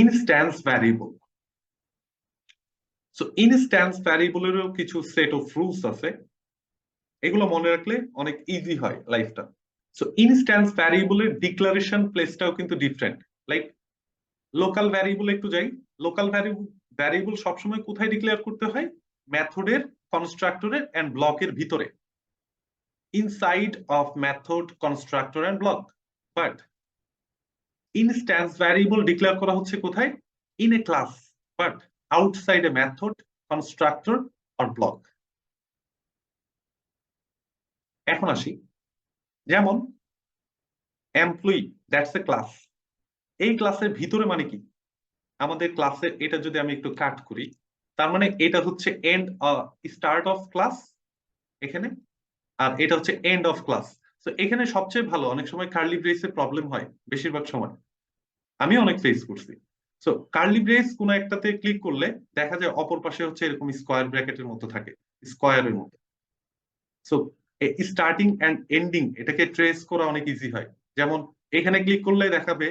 Instance variable. So instance ভ্যারিয়েবলেরও কিছু set of rules আছে, এগুলো মনে রাখলে অনেক ইজি হয় লাইফটা। সো ইনস্ট্যান্স ভ্যারিয়েবলের ডিক্লারেশন প্লেসটাও কিন্তু ডিফারেন্ট। লাইক লোকাল ভ্যারিয়েবল একটু যাই। লোকাল ভ্যারিয়েবল সবসময় কোথায় ডিক্লেয়ার করতে হয়? মেথডের, কনস্ট্রাক্টরের এন্ড ব্লকের ভিতরে, inside of method, constructor end block. But instance variable declare করা হচ্ছে কোথায়? In a class, but outside A method, constructor or block. এখন আসি, যেমন এমপ্লয়ি, দ্যাটস এ ক্লাস। এই ক্লাসের ভিতরে মানে কি? আমাদের ক্লাসে এটা যদি আমি একটু কাট করি, তার মানে এটা হচ্ছে এন্ড স্টার্ট অফ ক্লাস এখানে, আর এটা হচ্ছে এন্ড অফ ক্লাস। তো এখানে সবচেয়ে ভালো, অনেক সময় কার্লি ব্রেসে প্রবলেম হয়, বেশিরভাগ সময় আমি অনেক ফেস করছি। সো কার্লি ব্রেস কোন একটাতে ক্লিক করলে দেখা যায় অপর পাশে হচ্ছে এরকম স্কোয়ার ব্র্যাকেটের মতো থাকে, স্কোয়ারের মতো। সো স্টার্টিং এন্ড এন্ডিং এটাকে ট্রেস করা অনেক ইজি হয়। যেমন এখানে ক্লিক করলে দেখাবে,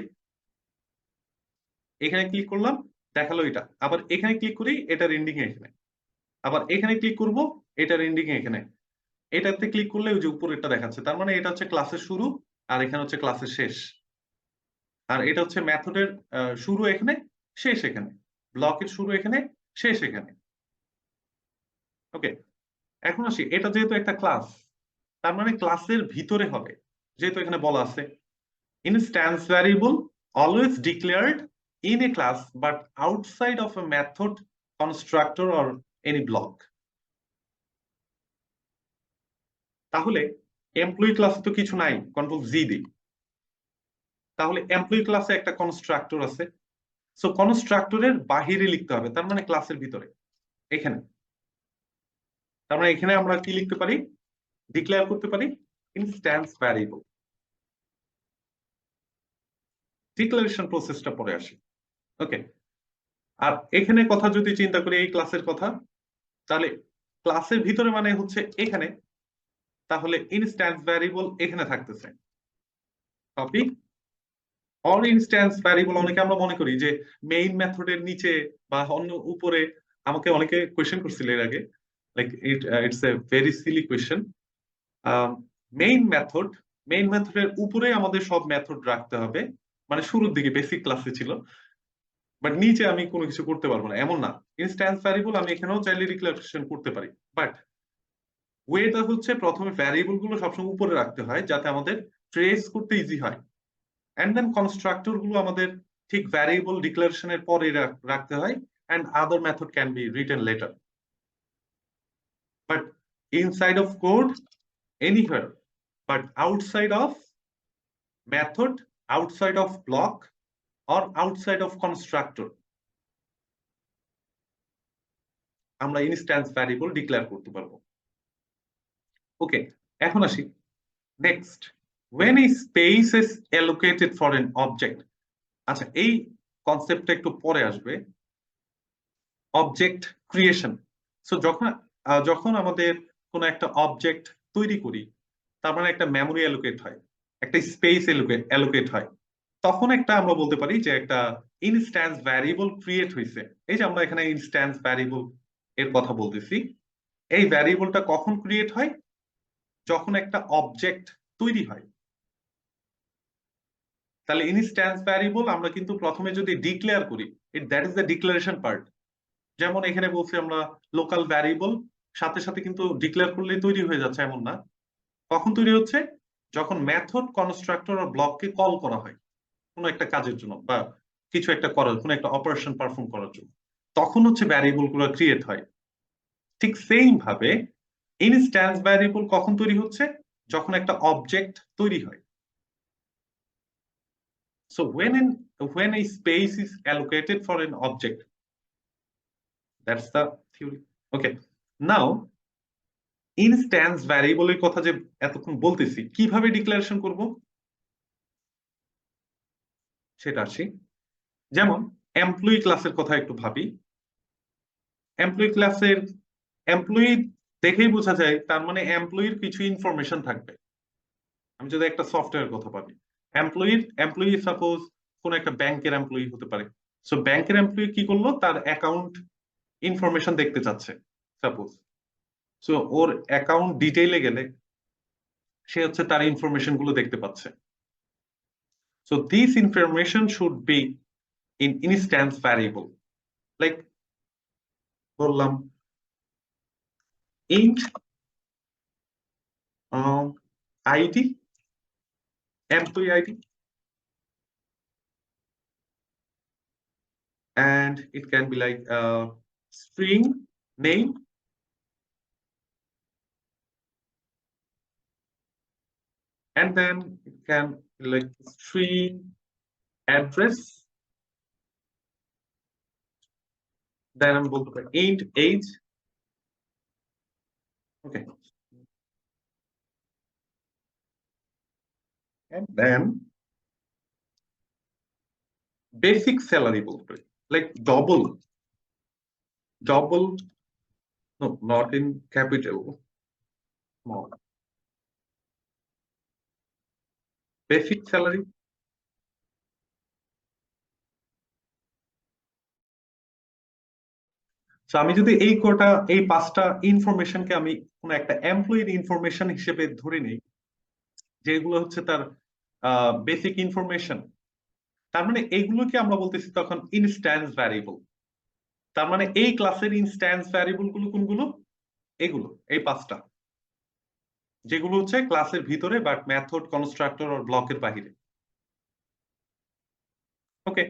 এখানে ক্লিক করলাম দেখালো এটা, আবার এখানে ক্লিক করি এটার এন্ডিং এখানে, আবার এখানে ক্লিক করব এটার এন্ডিং এখানে, এটাতে ক্লিক করলে ওই যে উপরেরটা দেখাচ্ছে। তার মানে এটা হচ্ছে ক্লাসের শুরু, আর এখানে হচ্ছে ক্লাসের শেষ। আর এটা হচ্ছে মেথডের শুরু এখানে, শেষ এখানে, ব্লকের শুরু এখানে, শেষ এখানে। ওকে, এখন আসি, এটা যেহেতু একটা ক্লাস, তার মানে ক্লাসের ভিতরে হবে, যেহেতু এখানে বলা আছে instance variable always declared in a class but outside of A method, constructor or any block. তাহলে এমপ্লয়ি ক্লাসে তো কিছু নাই, কন্ট্রোল জি দিই। তাহলে এমপ্লয়ি ক্লাসে একটা কনস্ট্রাক্টর আছে, সো কনস্ট্রাক্টরের বাহিরে লিখতে হবে, তার মানে ক্লাসের ভিতরে এখানে। তার মানে এখানে আমরা কি লিখতে পারি? ডিক্লেয়ার করতে পারি ইনস্ট্যান্স ভ্যারিয়েবল। ডিক্লারেশন প্রসেসটা পরে আসি। ওকে, আর এখানে কথা যদি চিন্তা করি এই ক্লাসের কথা, তাহলে ক্লাসের ভিতরে মানে হচ্ছে এখানে, তাহলে ইনস্ট্যান্স ভ্যারিয়েবল এখানে থাকতেছে। কপি অর ইনস্ট্যান্স ভ্যারিয়েবল অনেকে আমরা মনে করি যে মেইন মেথডের নিচে বা অন্য উপরে। আমাকে অনেকে কোয়েশ্চেন করছিল এর আগে, like it's a very silly question. Main মেথডের উপরে আমাদের সব মেথড রাখতে হবে, মানে শুরুর দিকে বেসিক ক্লাসে ছিল, বাট নিচে আমি কোনো কিছু করতে পারবো না এমন না। ইনস্ট্যান্স ভ্যারিয়েবল আমি এখানেও চাইলে ডিক্লারেশন করতে পারি, বাট ওয়েটা হচ্ছে প্রথমে ভ্যারিয়েবল গুলো সবসময় উপরে রাখতে হয় যাতে আমাদের ট্রেস করতে ইজি হয়, এন্ড দেন কনস্ট্রাক্টর গুলো আমাদের ঠিক ভ্যারিয়েবল ডিক্লারেশনের পরে রাখতে হয়, and other method can be written later. But inside of code anywhere, but outside of method, outside of block or outside of constructor আমরা ইনস্ট্যান্স ভ্যারিয়েবল ডিক্লেয়ার করতে পারবো। ওকে, এখন আসি next, when a space is allocated for an object। আচ্ছা, এই কনসেপ্টটা একটু পরে আসবে, অবজেক্ট ক্রিয়েশন। সো যখন আমাদের কোন একটা অবজেক্ট তৈরি করি, তার মানে একটা মেমোরি অ্যালোকেট হয়, একটা স্পেস অ্যালোকেট হয়, তখন একটা আমরা বলতে পারি যে একটা ইনস্ট্যান্স ভ্যারিয়েবল ক্রিয়েট হয়েছে। এই যে আমরা এখানে ইনস্ট্যান্স ভ্যারিয়েবল এর কথা বলতেছি, এই ভ্যারিয়েবলটা কখন ক্রিয়েট হয়? যখন একটা অবজেক্ট তৈরি হয়। তাহলে ইনস্ট্যান্স ভ্যারিয়েবল আমরা কিন্তু প্রথমে যদি ডিক্লেয়ার করি, that is the declaration part. যেমন এখানে বলছি আমরা লোকাল ভ্যারিয়েবল, সাথে সাথে কিন্তু ডিক্লেয়ার করলেই তৈরি হয়ে যাচ্ছে এমন না। কখন তৈরি হচ্ছে? যখন মেথড, কনস্ট্রাক্টর আর ব্লককে কল করা হয় কোনো একটা কাজের জন্য, বা কিছু একটা করার, কোনো একটা অপারেশন পারফর্ম করার জন্য, তখন হচ্ছে ভ্যারিয়েবল গুলো ক্রিয়েট হয়। ঠিক সেম ভাবে ইনস্ট্যান্স ভ্যারিয়েবল কখন তৈরি হচ্ছে? যখন একটা অবজেক্ট তৈরি হয়। So when a space is allocated for an object, that's the theory. Okay, now instance ভ্যারিয়েবলের কথা যে এতক্ষণ বলতেছি, কিভাবে ডিক্লারেশন করব সেটা আসি। যেমন এমপ্লয়ি ক্লাসের কথা একটু ভাবি। এমপ্লয়ি ক্লাসের এমপ্লয়ি দেখেই বোঝা যায়, তার মানে এমপ্লয়ির কিছু ইনফরমেশন থাকবে। আমি যদি একটা সফটওয়্যার কথা ভাবি, এমপ্লয়ি সাপোজ কোন একটা ব্যাংকের এমপ্লয়ি হতে পারে, সো ব্যাংকের এমপ্লয়ি কি করলো, তার অ্যাকাউন্ট ইনফরমেশন দেখতে চাচ্ছে সাপোজ। সো ওর অ্যাকাউন্ট ডিটেইলে গেলে সে হচ্ছে তার ইনফরমেশন গুলো দেখতে পাচ্ছে। So this information should be in instance variable, like বললাম int id, employee id, and it can be like string name, and then it can be like string address, then I'm going to int age. Okay, and then basic salary বলতে পারি, like double, no, not in capital, small, basic salary. তো আমি যদি এই 5টা ইনফরমেশনকে আমি কোন একটা এমপ্লয়ির ইনফরমেশন হিসেবে ধরে নিই, যেগুলো হচ্ছে তার বেসিক ইনফরমেশন, তার মানে এইগুলোকে আমরা বলতেছি তখন ইনস্ট্যান্স ভ্যারিয়েবল। তার মানে এই ক্লাসের ইনস্ট্যান্স ভ্যারিয়েবল গুলো কোনগুলো, এগুলো এই 5টা, যেগুলো হচ্ছে ক্লাসের ভিতরে বাট মেথড, কনস্ট্রাক্টর আর ব্লকের বাহিরে। ওকে,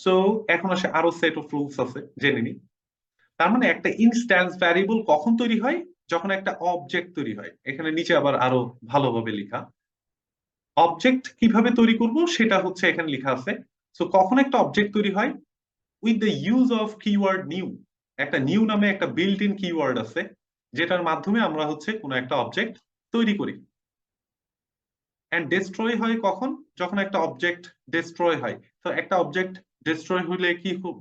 সো এখন আসে আরো সেট অফ রুলস আছে, জেনে নিই। তার মানে একটা ইনস্ট্যান্স ভ্যারিয়েবল কখন তৈরি হয়, যখন একটা অবজেক্ট তৈরি হয়। এখানে নিচে আবার আরো ভালোভাবে লেখা, অবজেক্ট কিভাবে তৈরি করব সেটা হচ্ছে এখানে লেখা আছে। সো কখন একটা অবজেক্ট তৈরি হয়, with the use of keyword new. একটা নিউ নামে একটা বিল্ট ইন কিওয়ার্ড আছে, যেটার মাধ্যমে আমরা হচ্ছে কোনো একটা অবজেক্ট তৈরি করি। এন্ড ডেস্ট্রয় হয় কখন, যখন একটা অবজেক্ট ডেস্ট্রয় হয়। তো একটা অবজেক্ট ডেস্ট্রয় হলে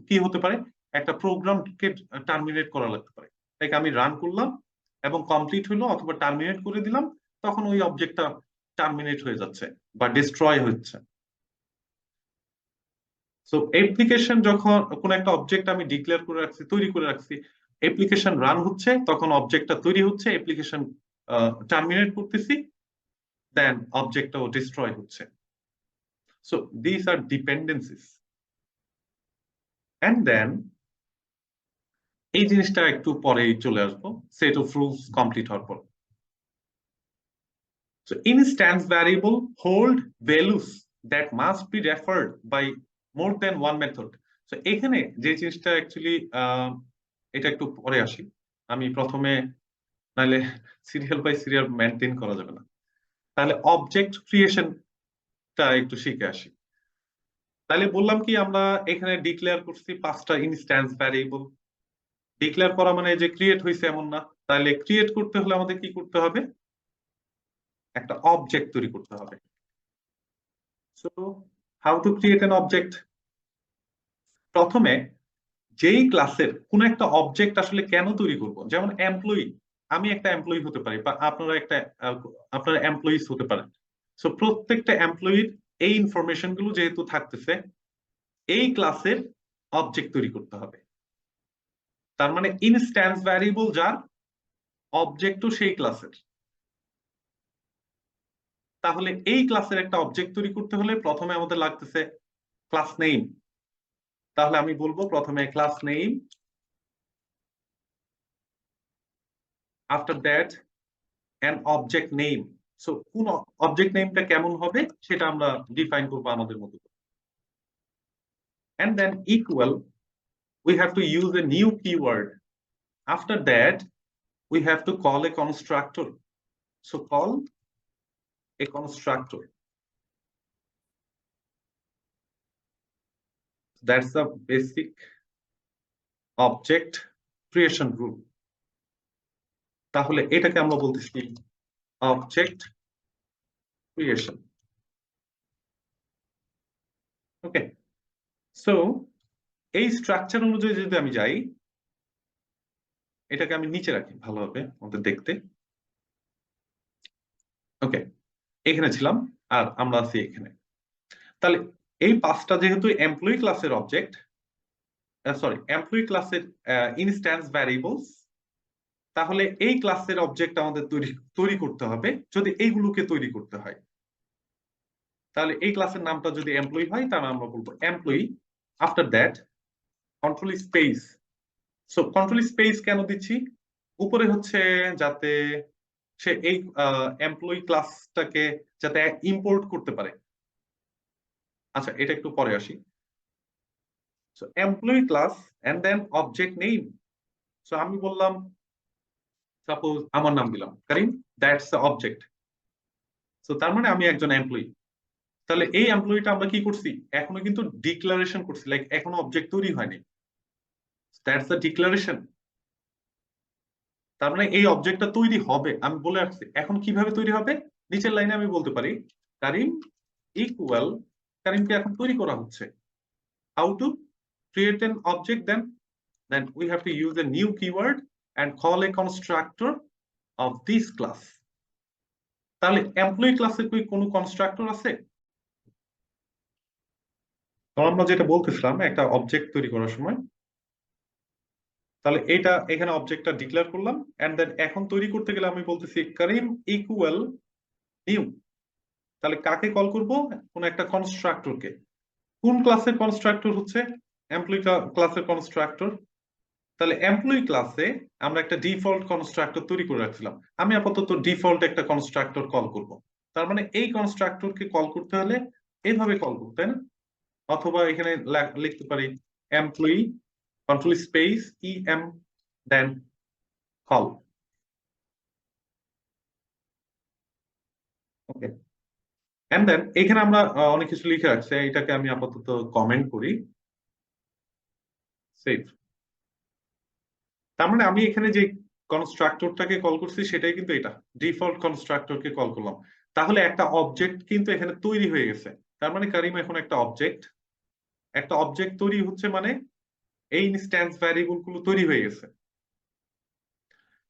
কি হতে পারে, একটা প্রোগ্রামকে টার্মিনেট করা লাগতে পারে। লাইক আমি রান করলাম এবং কমপ্লিট হলো অথবা টার্মিনেট করে দিলাম, তখন ওই অবজেক্টটা টার্মিনেট হয়ে যাচ্ছে বা ডিস্ট্রয় হচ্ছে। সো অ্যাপ্লিকেশন যখন কোন একটা অবজেক্ট আমি ডিক্লেয়ার করে রাখছি, তৈরি করে রাখছি, অ্যাপ্লিকেশন রান হচ্ছে, তখন অবজেক্টটা তৈরি হচ্ছে, অ্যাপ্লিকেশন টার্মিনেট করতেছি, দেন অবজেক্টটাও ডিস্ট্রয় হচ্ছে। So this are dependencies. And then এই জিনিসটা একটু পরেই চলে আসবো, সেট অফ রুলস কমপ্লিট হওয়ার পর। So instance variable hold values that must be referred by more than one method. So এখানে যে জিনিসটা অ্যাকচুয়ালি এটা একটু পরে আসি, আমি প্রথমে, নাহলে সিরিয়াল বাই সিরিয়াল মেনটেন করা যাবে না। তাহলে অবজেক্ট ক্রিয়েশনটা একটু শিখে আসি। তাহলে বললাম কি, আমরা এখানে ডিক্লেয়ার করছি 5টা ইনস্ট্যান্স ভ্যারিয়েবল। ডিক্লেয়ার করা মানে যে ক্রিয়েট হয়েছে এমন না। তাহলে ক্রিয়েট করতে হলে আমাদের কি করতে হবে, একটা অবজেক্ট তৈরি করতে হবে। So how to create an object, প্রথমে যেই ক্লাসের কোন একটা অবজেক্ট আসলে কেন তৈরি করব, যেমন এমপ্লয়ি, আমি একটা এমপ্লয়ি হতে পারি বা আপনারা এমপ্লয়িজ হতে পারেন। সো প্রত্যেকটা এমপ্লয়ির এই ইনফরমেশন গুলো যেহেতু থাকতেছে, এই ক্লাসের অবজেক্ট তৈরি করতে হবে। তার মানে ইনস্ট্যান্স ভ্যারিয়েবল যার, অবজেক্টও সেই ক্লাসের। তাহলে এই ক্লাসের একটা অবজেক্ট তৈরি করতে হলে প্রথমে আমাদের লাগতেছে ক্লাস নেম। তাহলে আমি বলবো প্রথমে class name, after that an object name. So কোন অবজেক্ট নেমটা কেমন হবে সেটা আমরা ডিফাইন করব আমাদের মতো। And then equal, we have to use a new keyword. After that, we have to call a constructor. So call a constructor. That's the basic object creation rule. তাহলে এটাকে আমরা বলতেছি অবজেক্ট ক্রিয়েশন। ওকে, so এই structure অনুযায়ী যদি আমি যাই, এটাকে আমি নিচে রাখি ভালোভাবে আমাদের দেখতে। ওকে, এখানে ছিলাম আর আমরা আছি এখানে। তাহলে এই 5টা যেহেতু এমপ্লয়ি ক্লাসের অবজেক্ট, সরি এমপ্লয়ি ক্লাসের ইনস্ট্যান্স ভ্যারিয়েবলস, তাহলে এই ক্লাসের অবজেক্ট আমাদের তৈরি করতে হবে যদি এইগুলোকে তৈরি করতে হয়। তাহলে এই ক্লাসের নামটা যদি এমপ্লয়ি হয় তাহলে আমরা বলবো employee. After that control space. So control space কেন দিচ্ছি? উপরে হচ্ছে যাতে সে এই এমপ্লয়ি ক্লাসটাকে যাতে ইম্পোর্ট করতে পারে। আচ্ছা, এটা একটু পরে আসি। So employee class and then object name. So আমি বললাম, সাপোজ আমার নাম দিলাম Karim, that's the object. So তার মানে আমি একজন এমপ্লয়ি। তাহলে এই এমপ্লয়িটা আমরা কি করছি, এখনো কিন্তু ডিক্লারেশন করছি, লাইক এখনো অবজেক্ট তৈরি হয়নি। That's the declaration. তার মানে এই অবজেক্টটা তৈরি হবে, আমি বলে রাখছি। এখন কিভাবে তৈরি হবে, নিচের লাইনে আমি বলতে পারি কারিম ইকুয়াল, কারিমকে এখন তৈরি করা হচ্ছে। How to create an object, then we have to use a new keyword and call a constructor of this class. তাহলে এমপ্লয়ি ক্লাসে কি কোনো কনস্ট্রাক্টর আছে? তো আমরা যেটা বলতেছিলাম একটা অবজেক্ট তৈরি করার সময়, তাহলে এটা এখানে অবজেক্টটা ডিক্লেয়ার করলাম এন্ড দেন এখন তৈরি করতে গেলে আমি বলতেছি কারিম ইকুয়াল নিউ। তাহলে কাকে কল করব, কোন একটা কনস্ট্রাক্টরকে। কোন ক্লাসের কনস্ট্রাক্টর হচ্ছে এমপ্লয়ি ক্লাসের কনস্ট্রাক্টর। তাহলে এমপ্লয়ি ক্লাসে আমরা একটা ডিফল্ট কনস্ট্রাক্টর তৈরি করে রাখছিলাম, আমি আপাতত ডিফল্ট একটা কনস্ট্রাক্টর কল করব। তার মানে এই কনস্ট্রাক্টরকে কল করতে হলে এইভাবে কল করতে, তাই না? অথবা এখানে লিখতে পারি employee control space EM then call. Okay, and then এখানে আমরা অনেক কিছু লিখে রাখছি, এটাকে আমি আপাতত কমেন্ট করি, সেভ। তার মানে আমি এখানে যে কনস্ট্রাক্টরটাকে কল করছি সেটাই কিন্তু এটা, ডিফল্ট কনস্ট্রাক্টরকে কল করলাম। তাহলে একটা অবজেক্ট কিন্তু এখানে তৈরি হয়ে গেছে। তার মানে কারিম এখন একটা অবজেক্ট। একটা অবজেক্ট তৈরি হচ্ছে মানে এই ইনস্ট্যান্স ভ্যারিয়েবল গুলো তৈরি হয়ে গেছে,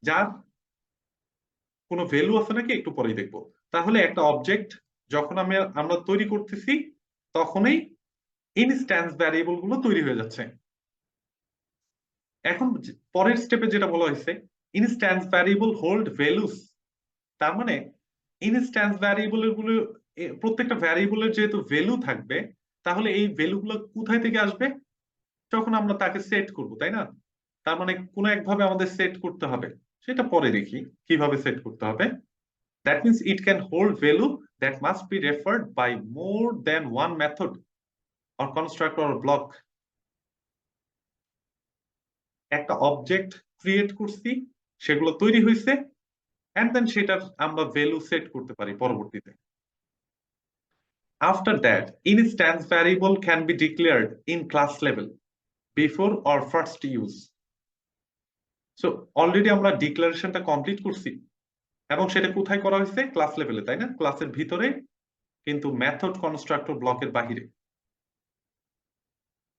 যার কোনো ভ্যালু আছে নাকি একটু পরেই দেখবো। তাহলে একটা অবজেক্ট যখন আমরা তৈরি করতেছি তখনই ইনস্ট্যান্স ভ্যারিয়েবল গুলো তৈরি হয়ে যাচ্ছে। এখন পরের স্টেপে যেটা বলা হয়েছে ইনস্ট্যান্স ভ্যারিয়েবল হোল্ড ভ্যালুস। তার মানে ইনস্ট্যান্স ভ্যারিয়েবল গুলো প্রত্যেকটা ভ্যারিয়েবলের যেহেতু ভ্যালু থাকবে, তাহলে এই ভ্যালু গুলো কোথায় থেকে আসবে, যখন আমরা তাকে সেট করব, তাই না? তার মানে কোন একভাবে আমাদের সেট করতে হবে, সেটা পরে দেখি কিভাবে সেট করতে হবে। That means it can hold value that must be referred by more than one method or constructor or block. একটা অবজেক্ট ক্রিয়েট করছি, সেগুলো তৈরি হয়েছে এন্ড দেন সেটার আমরা ভ্যালু সেট করতে পারি পরবর্তীতে। After that, instance variable can be declared in class level before or first use. So already আমরা ডিক্লারেশনটা কমপ্লিট করছি এবং সেটা কোথায় করা হয়েছে, ক্লাস লেভেলে, তাই না? ক্লাসের ভিতরে, কিন্তু মেথড কনস্ট্রাক্টর ব্লকের বাহিরে।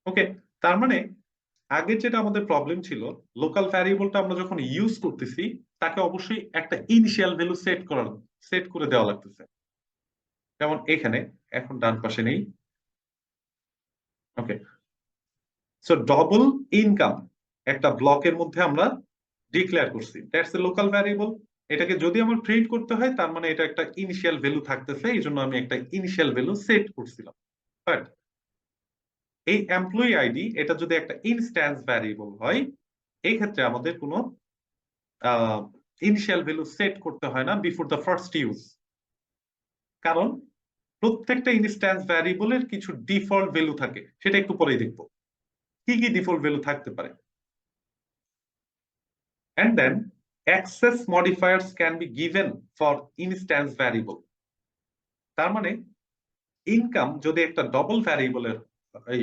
ওকে, তার মানে আগে যেটা আমাদের প্রবলেম ছিল, লোকাল ভ্যারিয়েবলটা আমরা যখন ইউজ করতেছি তাকে অবশ্যই একটা ইনিশিয়াল ভ্যালু সেট করে দেওয়া লাগতেছে। যেমন এখানে এখন ডান পাশে নেই। ওকে, সো ডবল ইনকাম একটা ব্লকের মধ্যে আমরা ডিক্লেয়ার করছি, দ্যাটস এ লোকাল ভ্যারিয়েবল। এটাকে যদি আমার প্রিন্ট করতে হয় তার মানে এটা একটা ইনিশিয়াল ভ্যালু থাকতেছে, এই জন্য আমি একটা ইনিশিয়াল ভ্যালু সেট করছিলাম। বাট এই এমপ্লয়ি আইডি এটা যদি একটা ইনস্ট্যান্স ভ্যারিয়েবল হয়, এই ক্ষেত্রে আমাদের কোনো ইনিশিয়াল ভ্যালু সেট করতে হয় না বিফোর দ্য ফার্স্ট ইউজ। কারণ প্রত্যেকটা ইনস্ট্যান্স ভ্যারিয়েবলের কিছু ডিফল্ট ভ্যালু থাকে, সেটা একটু পরেই দেখবো কি কি ডিফল্ট ভ্যালু থাকতে পারে। And then access modifiers can be given for instance variable. তার মানে ইনকাম যদি একটা ডবল ভ্যারিয়েবলের এই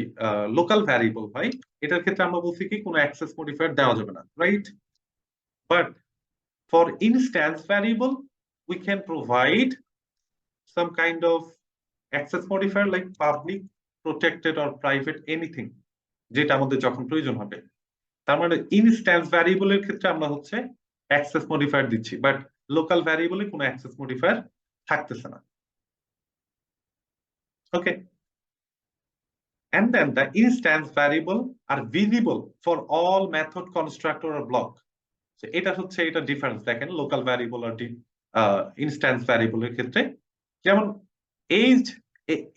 লোকাল ভ্যারিয়েবল হয়, এটার ক্ষেত্রে আমরা বলছি কি কোনো অ্যাক্সেস মডিফায়ার দেওয়া যাবে না, right? But for instance variable we can provide some kind of access modifier like public, protected or private, anything যেটা আমাদের যখন প্রয়োজন হবে। তার মানে ইনস্ট্যান্স ভ্যারিয়েবলের ক্ষেত্রে আমরা হচ্ছে অ্যাক্সেস মডিফায়ার দিচ্ছি, বাট লোকাল ভ্যারিয়েবলে কোনো অ্যাক্সেস মডিফায়ার থাকতেছে না। ওকে, and then the instance variable are visible for all method constructor or block. So এটা হচ্ছে এটা ডিফারেন্স দেখেন লোকাল ভ্যারিয়েবল আর ইনস্ট্যান্স ভ্যারিয়েবলের ক্ষেত্রে। যেমন এইজ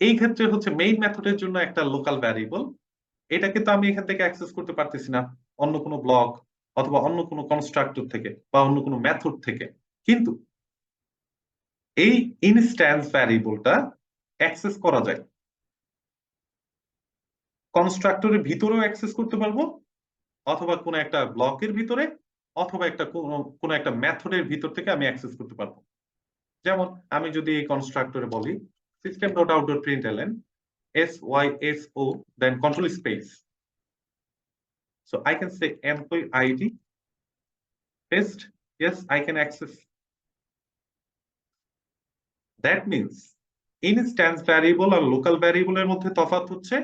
এই ক্ষেত্রে হচ্ছে মেইন মেথডের জন্য একটা লোকাল ভ্যারিয়েবল, এটাকে তো আমি এখান থেকে অ্যাক্সেস করতে পারতেছি না অন্য কোনো ব্লক অথবা অন্য কোনো কনস্ট্রাক্টর থেকে বা অন্য কোনো মেথড থেকে। কিন্তু এই ইনস্ট্যান্স ভ্যারিয়েবলটা অ্যাক্সেস করা যায়, কনস্ট্রাক্টরের ভিতরেও অ্যাক্সেস করতে পারবো অথবা কোনো একটা ব্লকের ভিতরে অথবা একটা কোনো একটা মেথডের ভিতর থেকে আমি অ্যাক্সেস করতে পারবো। যেমন আমি যদি এই কনস্ট্রাক্টরে বলি system dot out dot প্রিন্টএলএন SYSO then control space, so I can say employee ID test, yes I can access. That means instance variable আর লোকাল ভ্যারিয়েবলের মধ্যে তফাৎ হচ্ছে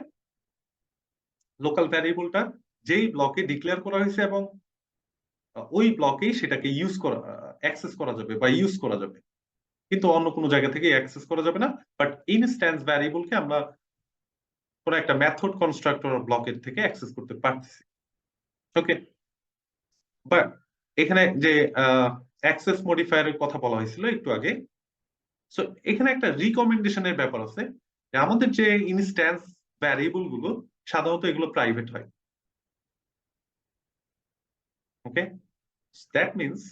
লোকাল ভ্যারিয়েবলটা যেই ব্লকে ডিক্লেয়ার করা হয়েছে এবং ওই ব্লকেই সেটাকে ইউজ করা অ্যাক্সেস করা যাবে বা ইউজ করা যাবে, কিন্তু অন্য কোনো জায়গা থেকে অ্যাক্সেস করা যাবে না। বাট ইনস্ট্যান্স ভ্যারিয়েবলকে আমরা কোনো একটা মেথড কনস্ট্রাক্টর ব্লকের থেকে অ্যাক্সেস করতে পারতেছি। ওকে, বাট এখানে যে অ্যাক্সেস মডিফায়ারের কথা বলা হয়েছিল একটু আগে, সো এখানে একটা রিকমেন্ডেশনের ব্যাপার আছে যে আমাদের যে ইনস্ট্যান্স ভ্যারিয়েবল গুলো সাধারণত এগুলো প্রাইভেট হয়। ওকে, দ্যাট মিনস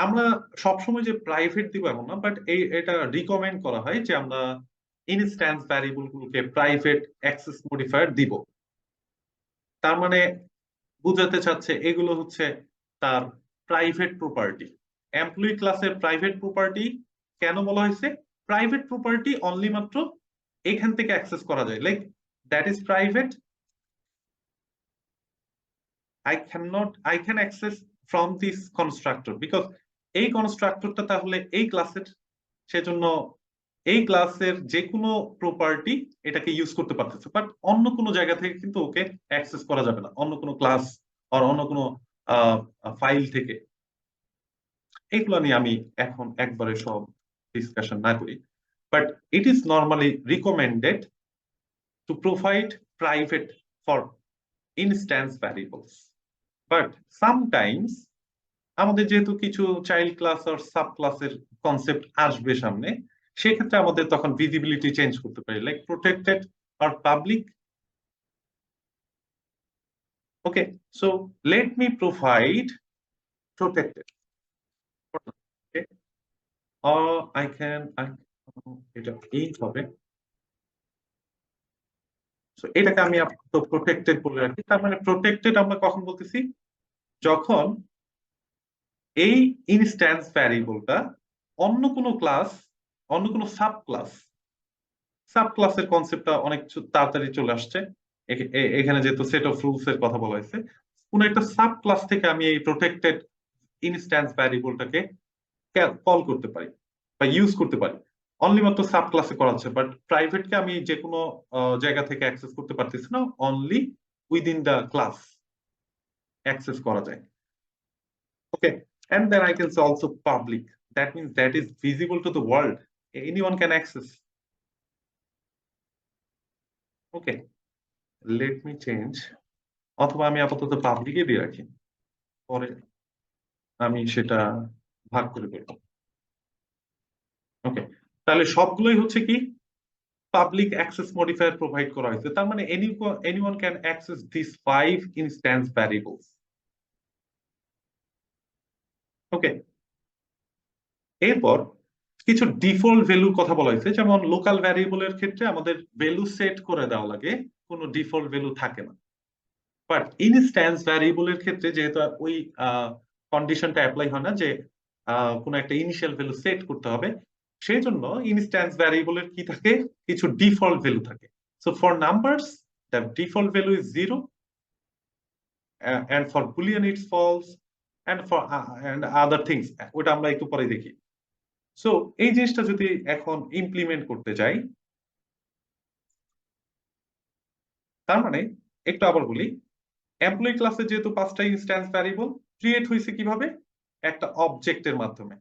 আমরা সবসময় যে প্রাইভেট দিব এমন না, বাট এটা রিকমেন্ড করা হয় যে আমরা ইনস্ট্যান্স ভ্যারিয়েবল গুলোকে প্রাইভেট অ্যাক্সেস মডিফায়ার দিব। তার মানে বুঝাতে চাচ্ছে এগুলো হচ্ছে তার প্রাইভেট প্রপার্টি। এমপ্লয়ি ক্লাসের প্রাইভেট প্রপার্টি কেন বলা হয়েছে? প্রাইভেট প্রপার্টি অনলি মাত্র এখান থেকে অ্যাক্সেস করা যায়, like that is private, I can access from this constructor because এই কনস্ট্রাক্টরটা তাহলে এই ক্লাসের, সেজন্য এই ক্লাসের যে কোনো প্রপার্টি এটাকে ইউজ করতে পারতেছে, বাট অন্য কোনো জায়গা থেকে কিন্তু ওকে অ্যাক্সেস করা যাবে না, অন্য কোনো ক্লাস আর অন্য কোনো ফাইল থেকে। এইগুলো নিয়ে আমি এখন একবারে সব ডিসকাশন না করি, but it is normally recommended to provide private for instance variables, but sometimes আমাদের যেহেতু কিছু চাইল্ড ক্লাস আর সাব ক্লাসের কনসেপ্ট আসবে সামনে, সেক্ষেত্রে আমাদের তখন ভিজিবিলিটি চেঞ্জ করতে পারি, লাইক প্রোটেক্টেড আর public. Okay, so let me provide protected. I can এটা এই হবে, সো এটাকে আমি আপাতত প্রোটেক্টেড বলে রাখি। তার মানে প্রোটেক্টেড আমরা কখন বলতেছি? যখন এই ইনস্ট্যান্স ভ্যারিয়েবলটা অন্য কোনো ক্লাস, অন্য কোনো সাব ক্লাসের কনসেপ্টটা অনেক তাড়াতাড়ি চলে আসছে এখানে, যেহেতু সেট অফ রুলস এর কথা বলা হয়েছে, কোন একটা সাব ক্লাস থেকে আমি এই প্রোটেক্টেড ইনস্ট্যান্স ভ্যারিয়েবলটাকে কল করতে পারি বা ইউজ করতে পারি। অনলি মাত্র সাব ক্লাসে করা হচ্ছে, বাট প্রাইভেটকে আমি যে কোনো জায়গা থেকে অ্যাক্সেস করতে পারতেছি না, only within the class access করা যায়। ওকে, and then I can say also public, that means that is visible to the world, anyone can access. Okay, let me change, অথবা আমি আপাতত পাবলিকে দিয়ে রাখি, পরে আমি সেটা ভাগ করে দেব। ওকে, তাহলে সবগুলোই হচ্ছে কি পাবলিক অ্যাক্সেস মডিফায়ার প্রোভাইড করা হয়েছে। তার মানে anyone can access this 5 instance variables. Okay, এরপর কিছু ডিফল্ট ভ্যালুর কথা বলা হয়েছে, যেমন লোকাল ভ্যারিয়েবলের ক্ষেত্রে আমাদের ভ্যালু সেট করে দেওয়া লাগে, কোনো ডিফল্ট ভ্যালু থাকে না। বাট ইনস্ট্যান্স ভ্যারিয়েবলের ক্ষেত্রে যেহেতু ওই কন্ডিশনটা অ্যাপ্লাই হয় না যে কোনো একটা ইনিশিয়াল ভ্যালু সেট করতে হবে, সেই জন্য ইনস্ট্যান্স ভ্যারিয়েবলের কি থাকে, কিছু ডিফল্ট ভ্যালু থাকে। So for numbers the default value is 0 and for boolean it's false and for and other things, ওটা আমরা একটু পরে দেখি। সো এই জিনিসটা যদি এখন ইমপ্লিমেন্ট করতে যাই, তার মানে একটু আবার বলি, এমপ্লয়ি ক্লাসে যেহেতু 5টা ইনস্ট্যান্স ভ্যারিয়েবল ক্রিয়েট হয়েছে কিভাবে, একটা অবজেক্টের মাধ্যমে।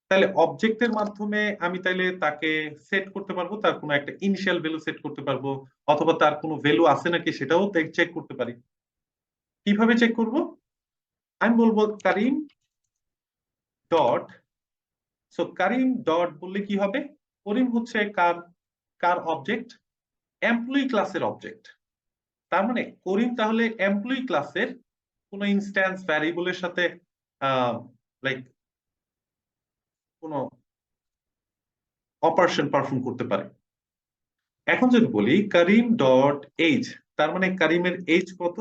তাহলে অবজেক্টের মাধ্যমে আমি তাইলে তাকে সেট করতে পারবো, তার কোনো একটা ইনিশিয়াল ভ্যালু সেট করতে পারবো, অথবা তার কোনো ভ্যালু আছে নাকি সেটাও চেক করতে পারি। কিভাবে চেক করব? আমি বলবো কারিম ডট, সো কারিম ডট বললে কি হবে? করিম হচ্ছে কার কার অবজেক্ট? এমপ্লয়ি ক্লাসের অবজেক্ট। তার মানে করিম তাহলে এমপ্লয়ি ক্লাসের কোন ইনস্ট্যান্স ভ্যারিয়েবলের সাথে লাইক কোন অপারেশন পারফর্ম করতে পারে। এখন যদি বলি করিম ডট এজ, তার মানে করিমের এজ কত?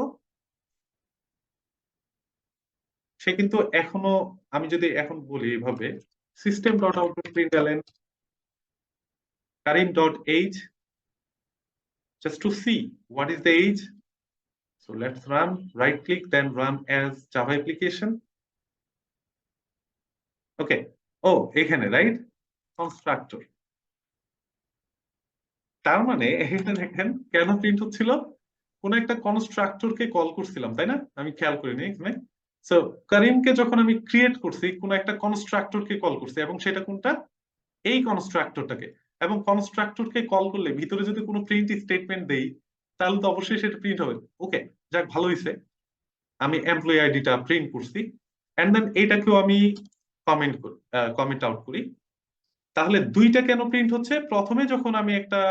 সে কিন্তু এখনো, আমি যদি এখন বলি এভাবে system dot out dot প্রিন্টএলএন karim dot age, just to see what is the age. So let's run, right click, then run as Java application. Okay. ও এখানে রাইট কনস্ট্রাক্টর। তার মানে এখানে দেখেন কেন প্রিন্ট হচ্ছিল? কোন একটা কনস্ট্রাক্টরকে কল করছিলাম, তাই না? আমি খেয়াল করিনি এখানে। সো করিমকে যখন আমি ক্রিয়েট করছি, কোন একটা কনস্ট্রাক্টরকে কল করছি, এবং সেটা কোনটা? এই কনস্ট্রাক্টরটাকে। এবং কনস্ট্রাক্টরকে কল করলে ভিতরে যদি কোনো প্রিন্ট স্টেটমেন্ট দেই, তাহলে তো অবশ্যই সেটা প্রিন্ট হবে। ওকে, যাক ভালো হয়েছে, আমি এমপ্লয়ি আইডিটা প্রিন্ট করছি। এন্ড দেন এটাকেও আমি কমেন্ট আউট করি। তাহলে দুইটা কেন প্রিন্ট হচ্ছে? প্রথমে যখন আমি একটা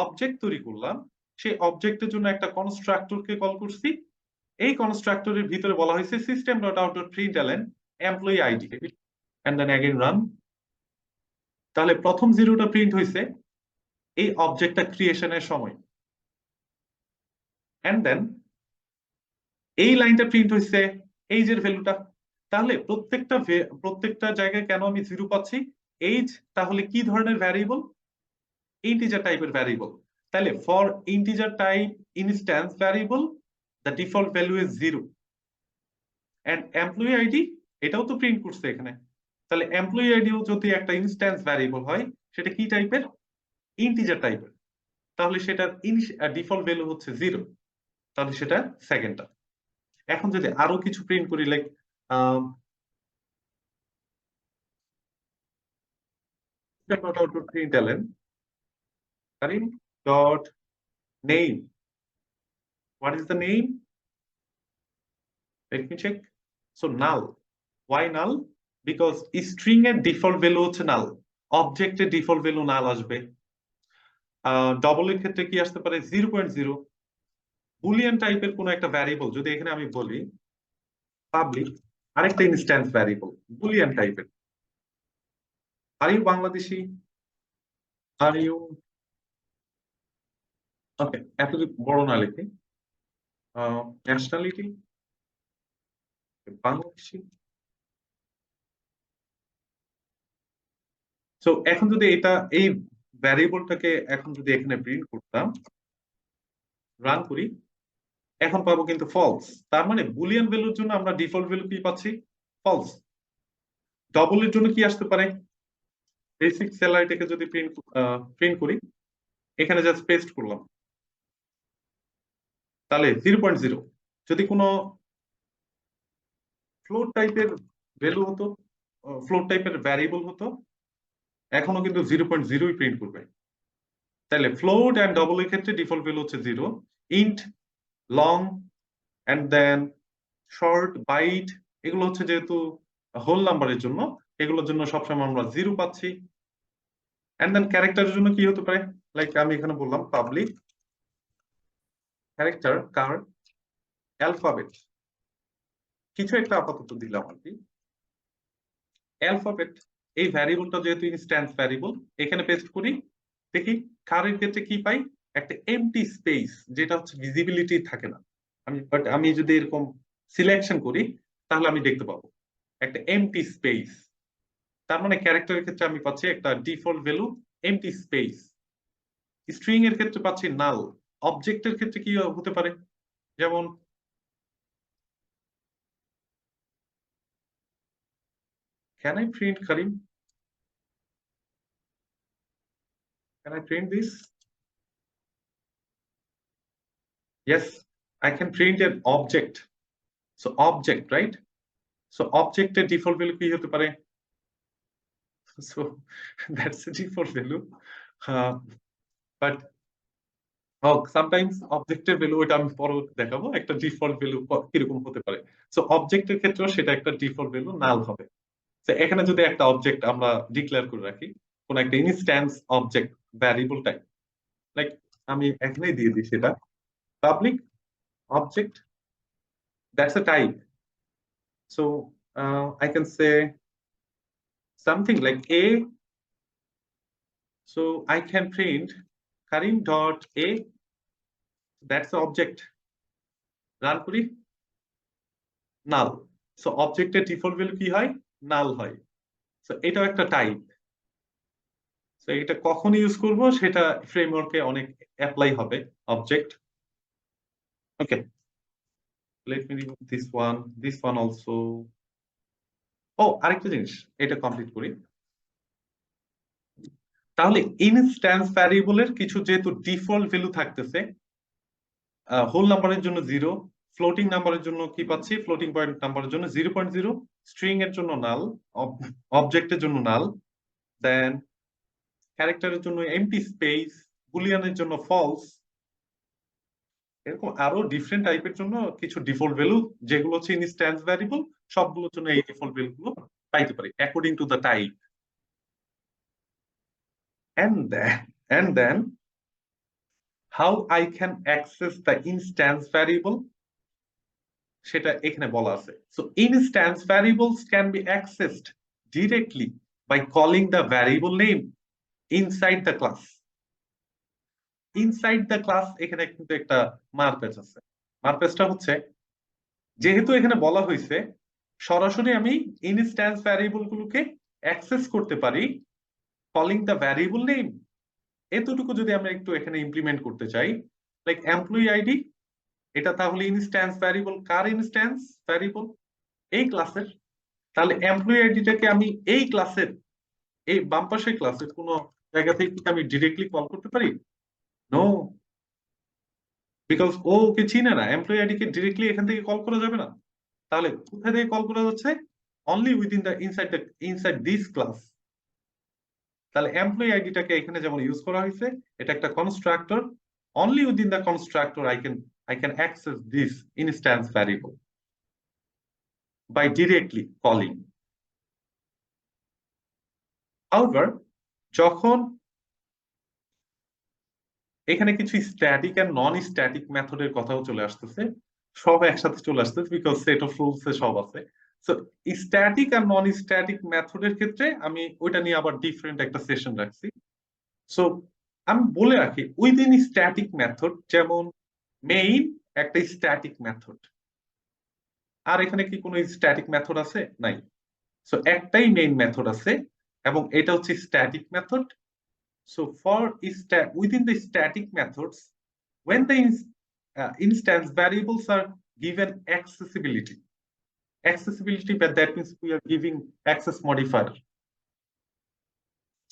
অবজেক্ট তৈরি করলাম, সেই অবজেক্টের জন্য একটা কনস্ট্রাক্টরকে কল করছি। এই কনস্ট্রাক্টরের ভিতরে বলা হয়েছে system dot out dot println employee ID, and then again run. তাহলে প্রথম জিরোটা প্রিন্ট হয়েছে এই অবজেক্টটা ক্রিয়েশনের সময়, এন্ড দেন এই লাইনটা প্রিন্ট হয়েছে এইজ এর ভ্যালুটা। তাহলে প্রত্যেকটা জায়গায় কেন আমি জিরো পাচ্ছি? এইজ তাহলে কি ধরনের ভ্যারিয়েবল? ইন্টিজার টাইপের ভ্যারিয়েবল। তাহলে for integer type instance variable the default value is zero. And employee ID এটাও তো প্রিন্ট করছে এখানে। তাহলে এমপ্লয়ি আইডিও যদি একটা ইনস্ট্যান্স ভ্যারিয়েবল হয়, সেটা কি টাইপের? ইন্টিজার টাইপের। তাহলে সেটার ডিফল্ট ভ্যালু হচ্ছে জিরো। তাহলে সেটা সেকেন্ডটা। এখন যদি আরো কিছু প্রিন্ট করি, like dot out to println Karim dot name. What is the name? Let me check. So null. Why null? Because string এর ডিফল্ট ভ্যালু হচ্ছে null, অবজেক্টের ডিফল্ট ভ্যালু null আসবে। ডবল এর ক্ষেত্রে কি আসতে পারে? 0.0। বুলিয়ান টাইপের কোন একটা ভ্যারিয়েবল যদি এখানে আমি বলি পাবলিক, আরেকটা ইনস্ট্যান্স ভ্যারিয়েবল বুলিয়ান টাইপের, are you Bangladeshi, are you, okay এত বড় না লিখি, ন্যাশনালিটি বাংলাদেশি। সো এখন যদি এই ভ্যারিয়েবলটাকে এখন যদি এখানে প্রিন্ট করতাম, রান করি, এখন পাবো কিন্তু ফলস। তার মানে বুলিয়ান ভ্যালুর জন্য আমরা ডিফল্ট ভ্যালু কি পাচ্ছি? ফলস। ডবল এর জন্য কি আসতে পারে? বেসিক স্যালারিটাকে যদি প্রিন্ট করি, এখানে জাস্ট পেস্ট করলাম, তাহলে 0.0। যদি কোনো ফ্লোট টাইপের ভ্যালু হতো, ফ্লোট টাইপের ভ্যারিয়েবল হতো, এখনো কিন্তু 0.0ই প্রিন্ট করবে। তাহলে ফ্লোট এন্ড ডবল এর ক্ষেত্রে ডিফল্ট ভ্যালু হচ্ছে 0। Int, long, and then short, byte, এগুলো হচ্ছে যেহেতু হোল নাম্বারের জন্য, এগুলোর জন্য সবসময় আমরা 0 পাচ্ছি। এন্ড দেন ক্যারেক্টারের জন্য কি হতে পারে? লাইক আমি এখানে বললাম পাবলিক ক্যারেক্টার কার অ্যালফাবেট, কিছু একটা আপাতত দিলাম আর কি, অ্যালফাবেট। এই ভ্যারিয়েবলটা যেহেতু ইনস্ট্যান্স ভ্যারিয়েবল, এখানে পেস্ট করি, দেখি কারের ক্ষেত্রে কি পাই? একটা এমটি স্পেস, যেটা হচ্ছে ভিজিবিলিটি থাকে না। আমি যদি এরকম সিলেকশন করি, তাহলে আমি দেখতে পাবো একটা এমটি স্পেস। তার মানে ক্যারেক্টারের ক্ষেত্রে আমি পাচ্ছি একটা default value MT space. String এর ক্ষেত্রে পাচ্ছি নাল। অবজেক্টের ক্ষেত্রে কি হতে পারে? যেমন can I print Karim? Can I print this? Yes, I can print an object. So object, right? So object এর ডিফল্ট ভ্যালু কি হতে পারে? So that's a default value. But sometimes অবজেক্টের ভ্যালু, এটা আমি পরে দেখাবো একটা ডিফল্ট ভ্যালু কিরকম হতে পারে। সো অবজেক্টের ক্ষেত্রেও সেটা একটা ডিফল্ট ভ্যালু নাল হবে। তো এখানে যদি একটা অবজেক্ট আমরা ডিক্লেয়ার করে রাখি, কোন একটা instance object variable type, like আমি এখানেই দিয়ে দিই সেটা public object, that's a type. So I can say something like a, so I can print karim dot a, that's the object, run করি, নাল। সো অবজেক্টের ডিফল্ট ভ্যালু কি হয়, নাল হয়। সো এটাও একটা টাইপ। সো এটা কখন ইউজ করব সেটা ফ্রেমওয়ার্কে অনেক অ্যাপ্লাই হবে object. Okay, let me remove this one also. ও আরেকটা জিনিস, এটা কমপ্লিট করি। তাহলে ইনস্ট্যান্স ভ্যারিয়েবলের কিছু যেহেতু ডিফল্ট ভ্যালু থাকতেছে, হোল নাম্বারের জন্য 0, ফ্লোটিং নাম্বারের জন্য কি পাচ্ছি, ফ্লোটিং পয়েন্ট নাম্বারের জন্য 0.0, স্ট্রিং এর জন্য নাল, অবজেক্টের জন্য নাল, দেন ক্যারেক্টারের জন্য এমটি স্পেস, বুলিয়ানের জন্য ফলস, এরকম আরো ডিফারেন্ট টাইপের জন্য কিছু ডিফল্ট ভ্যালু যেগুলো হচ্ছে ইনস্ট্যান্স ভ্যারিয়েবল, সবগুলোর জন্য এই ডিফল্ট ভ্যালু গুলো পাইতে পারি according to the type. And then how I can access the instance variable সেটা এখানে বলা আছে। So instance variables can be accessed directly by calling the variable name inside the class. Inside the class এখানে কিন্তু একটা মারপ্যাচ আছে। মারপ্যাচটা হচ্ছে, যেহেতু এখানে বলা হয়েছে সরাসরি আমি ইনস্ট্যান্স ভ্যারিয়েবল গুলোকে অ্যাক্সেস করতে পারি কলিং দ্য ভ্যারিয়েবল নেম, এতটুকু যদি আমরা একটু এখানে ইমপ্লিমেন্ট করতে চাই, লাইক এমপ্লয়ি আইডি, এটা তাহলে ইনস্ট্যান্স ভ্যারিয়েবল, কার ইনস্ট্যান্স ভ্যারিয়েবল, এই ক্লাসের। তাহলে এমপ্লয়ি আইডিটাকে আমি এই ক্লাসের, এই বাম পাশের ক্লাসের কোন জায়গা থেকে কি আমি ডিরেক্টলি কল করতে পারি? নো, বিকজ ও ওকে চিনে না, এমপ্লয়ি আইডি কে ডিরেক্টলি এখান থেকে কল করা যাবে না। তাহলে কোথা থেকে কল করা যাচ্ছে? Only within the inside this class. তাহলে এমপ্লয়ি আইডিটাকে এখানে যেমন ইউজ করা হয়েছে, এটা একটা constructor, only within the constructor I can access this instance variable by directly calling. However, যখন এখানে কিছু স্ট্যাটিক এন্ড নন স্ট্যাটিক মেথডের কথাও চলে আসতেছে, সব একসাথে চলে আসতেছে বিকজ সেট অফ রুলস এ সব আছে। সো স্ট্যাটিক আর নন স্ট্যাটিক মেথডের ক্ষেত্রে আমি ওইটা নিয়ে আবার ডিফারেন্ট একটা সেশন রাখছি। সো আমি বলে রাখি, উইদিন স্ট্যাটিক মেথড যেমন মেইন একটা স্ট্যাটিক মেথড, আর এখানে কি কোনো স্ট্যাটিক মেথড আছে? নাই। সো একটাই মেইন মেথড আছে এবং এটা হচ্ছে static method. So within the static methods, when the instance variables are given accessibility, but that means we are giving access modifier.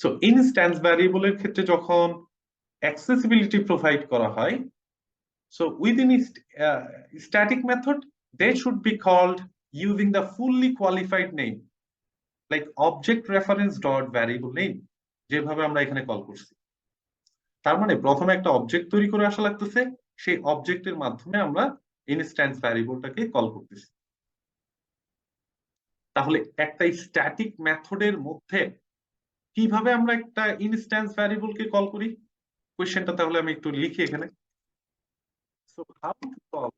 So instance variable এর ক্ষেত্রে যখন accessibility provide করা হয়, so within static method, they should be called using the fully qualified name, like object reference dot variable name, যেভাবে আমরা এখানে call করছি। তার মানে প্রথমে একটা অবজেক্ট তৈরি করে আসা লাগতেছে, সেই অবজেক্টের মাধ্যমে আমরা ইনস্ট্যান্স ভ্যারিয়েবলটাকে কল করতেছি। তাহলে একটা স্ট্যাটিক মেথডের মধ্যে কিভাবে আমরা একটা ইনস্ট্যান্স ভ্যারিয়েবলকে কল করি, কোশ্চেনটা তাহলে আমি একটু লিখি এখানে। So how to call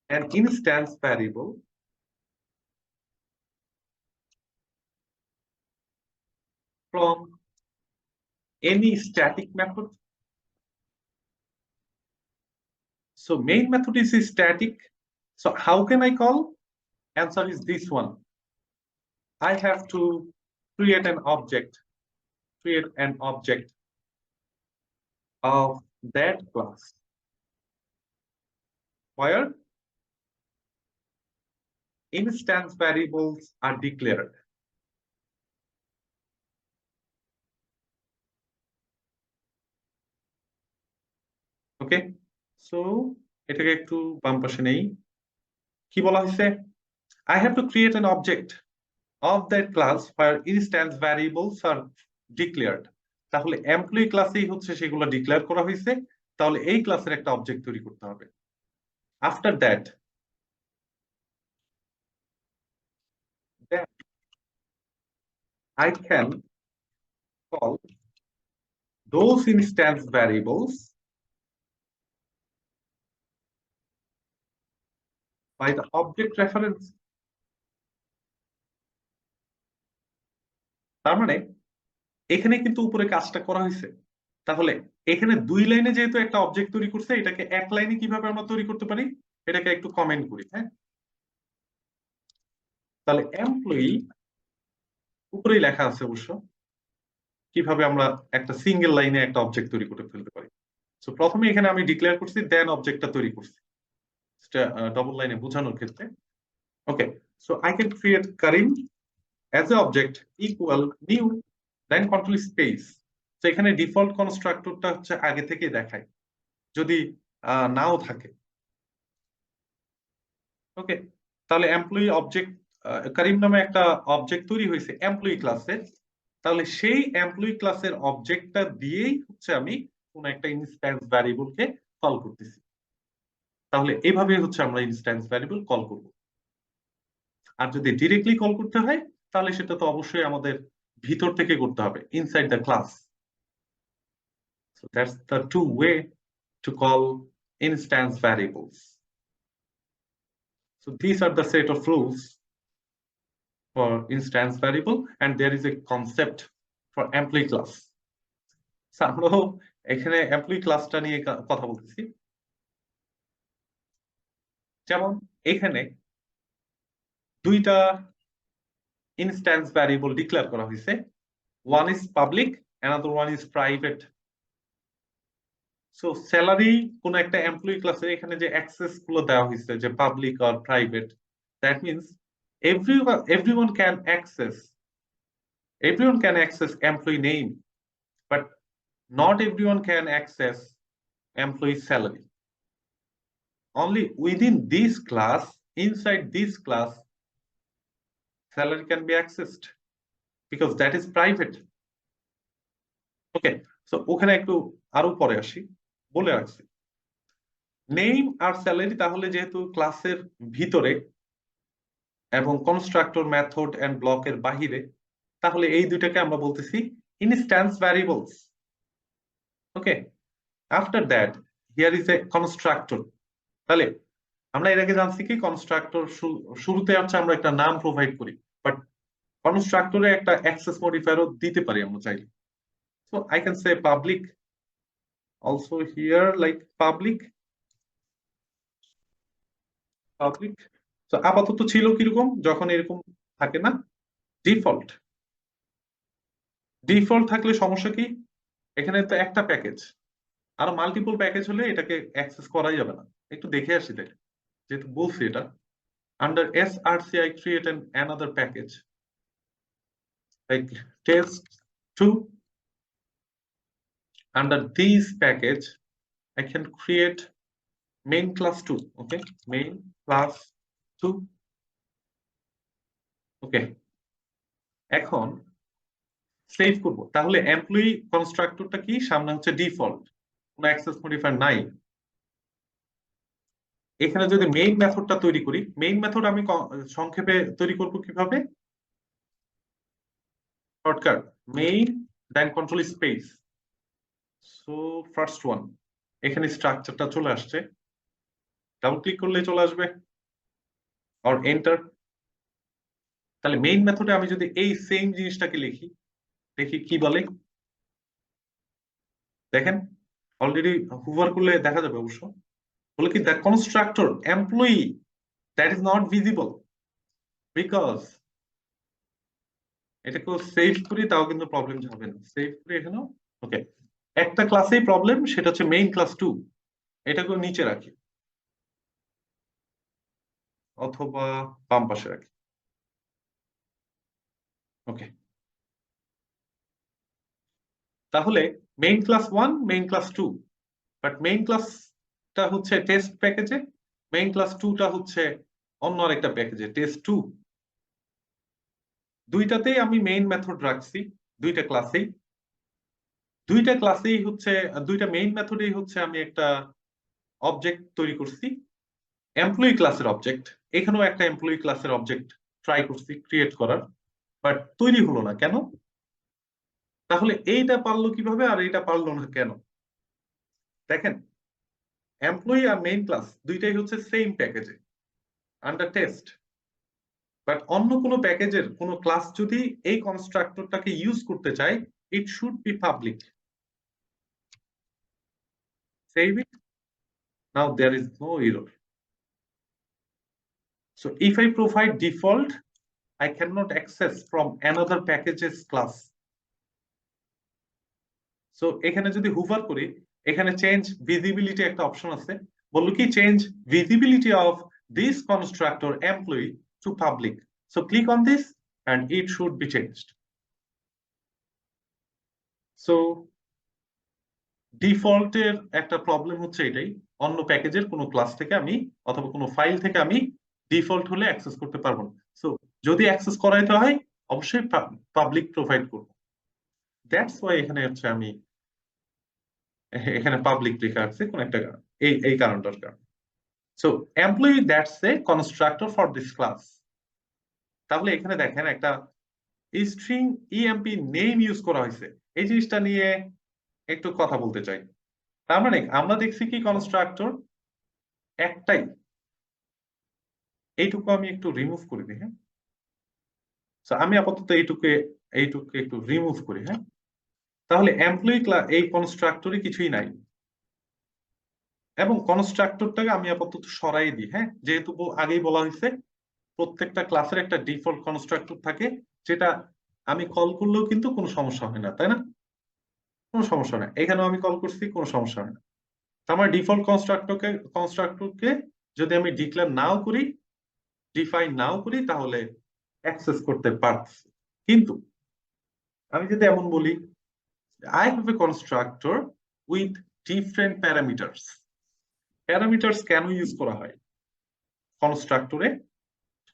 an instance variable from any static method. So main method is static. So how can I call? Answer is this one. I have to create an object of that class where instance variables are declared. Okay, so এটাকে একটু বাম পাশে নেই। কি বলা হয়েছে? I have to create an object of that class where instance variables are declared। তাহলে employee ক্লাসেই হচ্ছে সেগুলো ডিক্লেয়ার করা হয়েছে, তাহলে এই ক্লাসের একটা অবজেক্ট তৈরি করতে হবে। After that I can call those instance variables by the object reference। তার মানে এখানে কিন্তু উপরে কাজটা করা হয়েছে। তাহলে এখানে 2 লাইনে যেহেতু একটা অবজেক্ট তৈরি করছে, এটাকে 1 লাইনে কিভাবে আমরা তৈরি করতে পারি এটাকে একটু কমেন্ট করি। হ্যাঁ, তাহলে এমপ্লয়ি উপরেই লেখা আছে অবশ্য কিভাবে আমরা একটা সিঙ্গেল লাইনে একটা অবজেক্ট তৈরি করে ফেলতে পারি। সো প্রথমে এখানে আমি ডিক্লেয়ার করছি, দেন অবজেক্টটা তৈরি করছি ডবল লাইনে বোঝানোর ক্ষেত্রে। Okay, so I can create Karim as a object equal new then control space। তো এখানে ডিফল্ট কনস্ট্রাক্টরটা হচ্ছে আগে থেকে দেখায় যদি নাও থাকে। ওকে, তাহলে এমপ্লয়ি অবজেক্ট করিম নামে একটা অবজেক্ট তৈরি হয়েছে এমপ্লয়ি ক্লাসে, তাহলে সেই এমপ্লয়ি ক্লাসের অবজেক্টটা দিয়েই হচ্ছে আমি কোন একটা ইনস্ট্যান্স ভ্যারিয়েবলকে কল করতেছি। তাহলে এইভাবে হচ্ছে আমরা ইনস্ট্যান্স ভ্যারিয়েবল কল করব। আর যদি ডিরেক্টলি কল করতে হয় তাহলে সেটা তো অবশ্যই আমাদের ভিতর থেকে করতে হবে, inside the class. So that's the two way to call instance variables. So these are the set of rules for instance variable, and there is a concept for employee class। So আমরাও এখানে employee ক্লাসটা নিয়ে কথা বলতেছি। যেমন এখানে দুইটা instance variable declare করা হয়েছে, one is public, another one is private। So salary কোন একটা এমপ্লয়ি ক্লাসে এখানে যে অ্যাক্সেস গুলো দেওয়া হয়েছে যে পাবলিক আর private, that means everyone can access employee name, but not everyone can access employee salary। Only within this class, inside this class, salary can be accessed because that is private। Okay, so ওখানে একটু আরো পরে আসি, বলে রাখছি name আর salary তাহলে যেহেতু ক্লাসের ভিতরে এবং কনস্ট্রাক্টর মেথড এন্ড ব্লকের বাহিরে, তাহলে এই দুইটাকে আমরা বলতেছি instance variables. Okay, after that here is a constructor. তাহলে আমরা এর আগে জানছি কি কনস্ট্রাক্টর শুরুতে হচ্ছে আমরা একটা নাম প্রোভাইড করি, বাট কনস্ট্রাক্টরে একটা অ্যাক্সেস মডিফায়ারও দিতে পারি আমরা চাইলে। So I can say public also here, like public. তো আপাতত ছিল কিরকম, যখন এরকম থাকে না ডিফল্ট। ডিফল্ট থাকলে সমস্যা কি, এখানে তো একটা প্যাকেজ, আর মাল্টিপল প্যাকেজ হলে এটাকে অ্যাক্সেস করাই যাবে না। একটু দেখে আসি তাই, যেহেতু বলছি এটা under src I create another package like test2। under this package I can create main class 2। okay, main class 2। ওকে, এখন সেভ করব। তাহলে এমপ্লয়ি কনস্ট্রাক্টরটা কি, সামনে হচ্ছে ডিফল্ট, কোনো অ্যাক্সেস মডিফায়ার নাই। এখানে যদি মেইন মেথডটা তৈরি করি, মেইন মেথড আমি সংক্ষেপে তৈরি করব কিভাবে, shortcut main then control space. So first one, এখানে স্ট্রাকচারটা চলে আসছে, ডাবল ক্লিক করলে চলে আসবে আর এন্টার। তাহলে মেইন মেথডে আমি যদি এই সেম জিনিসটাকে লিখি, দেখি কি বলে। দেখেন অলরেডি হুভার করলে দেখা যাবে অবশ্য, বলে কি the constructor employee that is not visible because, এটাকে সেভ করি তাও কিন্তু প্রবলেম হবে না, সেভ করি এখানে। ওকে, একটা ক্লাসেই প্রবলেম, সেটা হচ্ছে মেইন ক্লাস 2, এটাকে নিচে রাখি অথবা বাম পাশে রাখি। ওকে, তাহলে main class 1 main class 2, but main ক্লাসটা হচ্ছে টেস্ট প্যাকেজে, মেইন ক্লাস 2টা হচ্ছে অন্য আরেকটা প্যাকেজে টেস্ট 2। দুইটাতেই আমি মেইন মেথড রাখছি, দুইটা ক্লাসেই হচ্ছে দুইটা মেইন মেথডেই হচ্ছে আমি একটা অবজেক্ট তৈরি করছি, এমপ্লয়ি ক্লাসের অবজেক্ট। এখানেও একটা এমপ্লয়ি ক্লাসের অবজেক্ট ট্রাই করছি ক্রিয়েট করার, বাট তৈরি হলো না কেন? তাহলে এইটা পারলো কিভাবে আর এইটা পারলো না কেন? দেখেন, এমপ্লয়ি আর মেইন ক্লাস দুইটাই হচ্ছে সেম প্যাকেজে আন্ডার টেস্ট, বাট অন্য কোনো প্যাকেজের কোনো ক্লাস যদি এই কনস্ট্রাক্টরটাকে ইউজ করতে চায়, it should be public. Save it. Now there is no error. So if I provide default, I cannot access from another packages class. So এখানে যদি হুভার করি, এখানে চেঞ্জ ভিজিবিলিটি একটা অপশন আছে, বললো কি change visibility of this constructor employee to public. So click on this and it should be changed. So ডিফল্টের একটা problem হচ্ছে এটাই, অন্য প্যাকেজের কোনো ক্লাস থেকে আমি অথবা কোনো ফাইল থেকে আমি ডিফল্ট হলে অ্যাক্সেস করতে পারবো না। সো যদি অ্যাক্সেস করাইতে হয় অবশ্যই পাবলিক প্রোভাইড করবো। দ্যাটস ওয়াই এখানে হচ্ছে আমি এখানে পাবলিক লেখা আছে কোন একটা এই কারণটার কারণে। So employee that's a constructor for this class. তাহলে এখানে দেখেন একটা স্ট্রিং ইএমপি নেম ইউজ করা হয়েছে, এই জিনিসটা নিয়ে একটু কথা বলতে চাই। তার মানে আমরা দেখছি কি কনস্ট্রাক্টর একটাই, এইটুকু আমি একটু রিমুভ করে দিই। হ্যাঁ, আমি আপাতত এইটুকু একটু রিমুভ করি। হ্যাঁ, তাহলে এমপ্লয়ি ক্লাস এই কনস্ট্রাক্টরে কিছুই নাই, এবং কনস্ট্রাক্টরটাকে আমি আপাতত সরাই দিই। হ্যাঁ, যেহেতু আগেই বলা হয়েছে প্রত্যেকটা ক্লাসের একটা ডিফল্ট কনস্ট্রাক্টর থাকে, যেটা আমি কল করলেও কিন্তু কোনো সমস্যা হয় না, তাই না? কোনো সমস্যা নেই, এখানেও আমি কল করছি, কোনো সমস্যা হয় না। আমার ডিফল্ট কনস্ট্রাক্টরকে যদি আমি ডিক্লেয়ার নাও করি, ডিফাইন নাও করি, তাহলে অ্যাক্সেস করতে পারছি। কিন্তু আমি যদি এমন বলি I have a constructor with different parameters. Parameters কেন ইউজ করা হয় কনস্ট্রাক্টরে?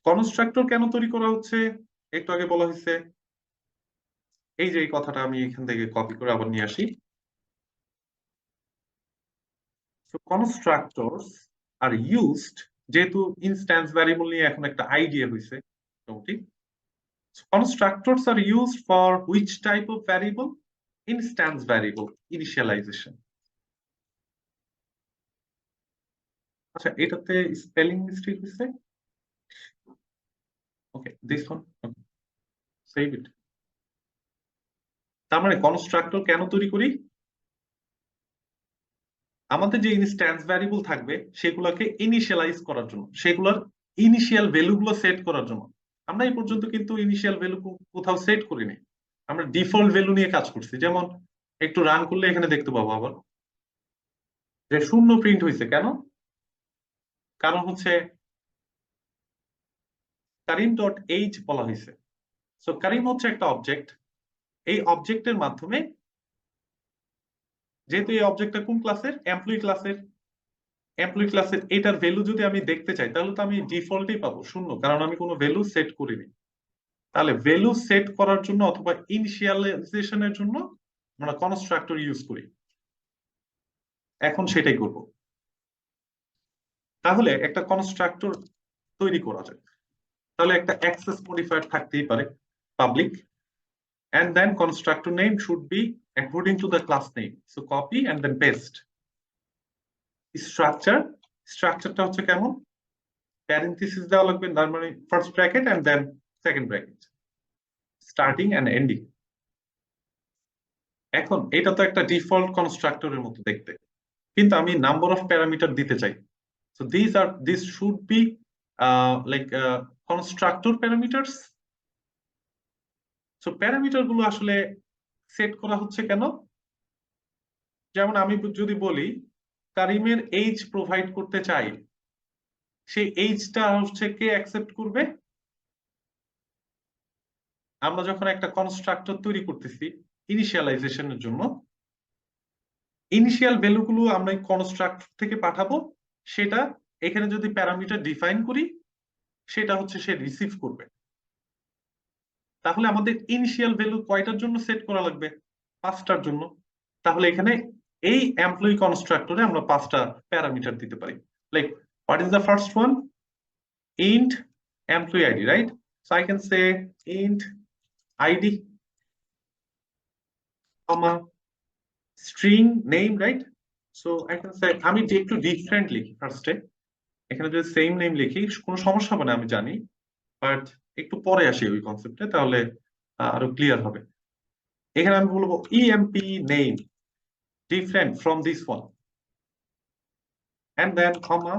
কনস্ট্রাক্টর কেন তৈরি করা হচ্ছে একটু আগে বলা হয়েছে। এই যে এই কথাটা আমি এখান থেকে কপি করে আবার নিয়ে আসি। So constructors are used, যেহেতু ইনস্ট্যান্স ভ্যারিয়েবল নিয়ে এখন একটা আইডিয়া হয়েছে মোটামুটি। Constructors are used for which type of variable? Instance variable initialization. আচ্ছা, এটাতে স্পেলিং মিস্টেক হয়েছে। ওকে, দিস ওয়ান, সেভ ইট। তার মানে কনস্ট্রাক্টর কেন তৈরি করি? আমাদের যে ইনস্ট্যান্স ভ্যারিয়েবল থাকবে সেগুলোকে ইনিশিয়ালাইজ করার জন্য, সেগুলোর ইনিশিয়াল ভ্যালু গুলো সেট করার জন্য। আমরা এই পর্যন্ত কিন্তু ইনিশিয়াল ভ্যালু কোথাও সেট করিনি, আমরা ডিফল্ট ভ্যালু নিয়ে কাজ করছি। যেমন একটু রান করলে এখানে দেখতে পাবো আবার যে শূন্য প্রিন্ট হয়েছে কেন? কারণ হচ্ছে কারিম ডট এইচ বলা হয়েছে। সো কারিম হচ্ছে একটা অবজেক্ট, এই অবজেক্টের মাধ্যমে, যেহেতু এই অবজেক্টটা কোন ক্লাসের? এমপ্লয়ি ক্লাসের এটার ভ্যালু যদি আমি দেখতে চাই তাহলে তো আমি ডিফল্টই পাবো শূন্য, কারণ আমি কোনো ভ্যালু সেট করিনি। তাহলে ভ্যালু সেট করার জন্য অথবা ইনিশিয়ালাইজেশনের জন্য আমরা কনস্ট্রাক্টর ইউজ করি। এখন সেটাই করব। তাহলে একটা কনস্ট্রাক্টর তৈরি করা যায়, তাহলে একটা অ্যাক্সেস মডিফায়ার থাকতেই পারে public, and then constructor name should be according to the class name. So copy and then paste. স্ট্রাকচারটা হচ্ছে কেমন? প্যারেনথেসিস দেওয়া লাগবে, তার মানে first bracket and then second bracket, starting and ending. এখন এটা তো একটা ডিফল্ট কনস্ট্রাক্টরের মতো দেখতে, কিন্তু আমি নাম্বার অফ প্যারামিটার দিতে চাই। So this should be like constructor parameters. So parameter গুলো আসলে সেট করা হচ্ছে কেন? যেমন আমি যদি বলি কারিমের এইজ প্রোভাইড করতে চাই, সেই এইজটা হচ্ছে কে অ্যাকসেপ্ট করবে? আমরা যখন একটা কনস্ট্রাক্টর তৈরি করতেছি ইনিশিয়ালাইজেশনের জন্য, ইনিশিয়াল ভ্যালুগুলো আমরা কনস্ট্রাক্টর থেকে পাঠাবো, সেটা এখানে যদি প্যারামিটার ডিফাইন করি সেটা হচ্ছে সে রিসিভ করবে। তাহলে আমাদের ইনিশিয়াল ভ্যালু কয়টার জন্য সেট করা লাগবে? 5টার জন্য। তাহলে এখানে এই এমপ্লয়ি কনস্ট্রাক্টরে আমরা 5টা প্যারামিটার দিতে পারি। Like what is the first one? int employee id, right? So I can say int id comma string name, right? So I can say আমি একটু ডিফারেন্ট লিখি ফার্স্টে। এখানে যদি সেম নেম লিখি কোনো সমস্যা হবে না আমি জানি, বাট একটু পরে আসি ওই কনসেপ্টে, তাহলে আরো ক্লিয়ার হবে। এখানে আমি বলবো emp name different from this one, and then comma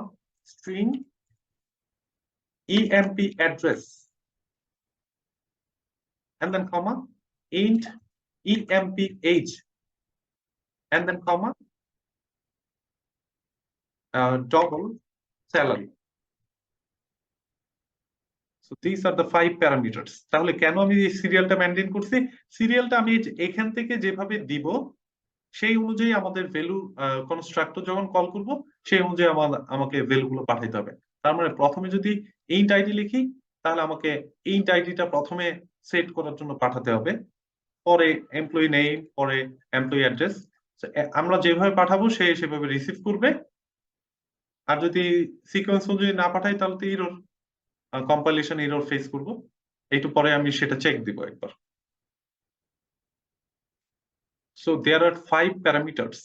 string emp address, and then comma int emp age, and then comma double salary. So these are the 5 parameters. তাহলে কেন আমি এই সিরিয়ালটা মেনটেন করছি? সিরিয়ালটা আমি এখান থেকে যেভাবে দিব সেই অনুযায়ী আমাদের ভ্যালু কনস্ট্রাক্টর যখন কল করব সেই অনুযায়ী আমাকে ভ্যালু গুলো পাঠাইতে হবে। তার মানে প্রথমে যদি ইন্ট আইডি লিখি তাহলে আমাকে ইন্ট আইডিটা প্রথমে সেট করার জন্য পাঠাতে হবে, পরে এমপ্লয়ি নেম, পরে এমপ্লয়ি অ্যাড্রেস। আমরা যেভাবে পাঠাবো সে সেভাবে রিসিভ করবে। আর যদি সিকোয়েন্স অনুযায়ী না পাঠাই তাহলে তো এরর, কম্পাইলেশন এরর ফেস করব। একটু পরে আমি সেটা চেক দিব একবার। So there are 5 parameters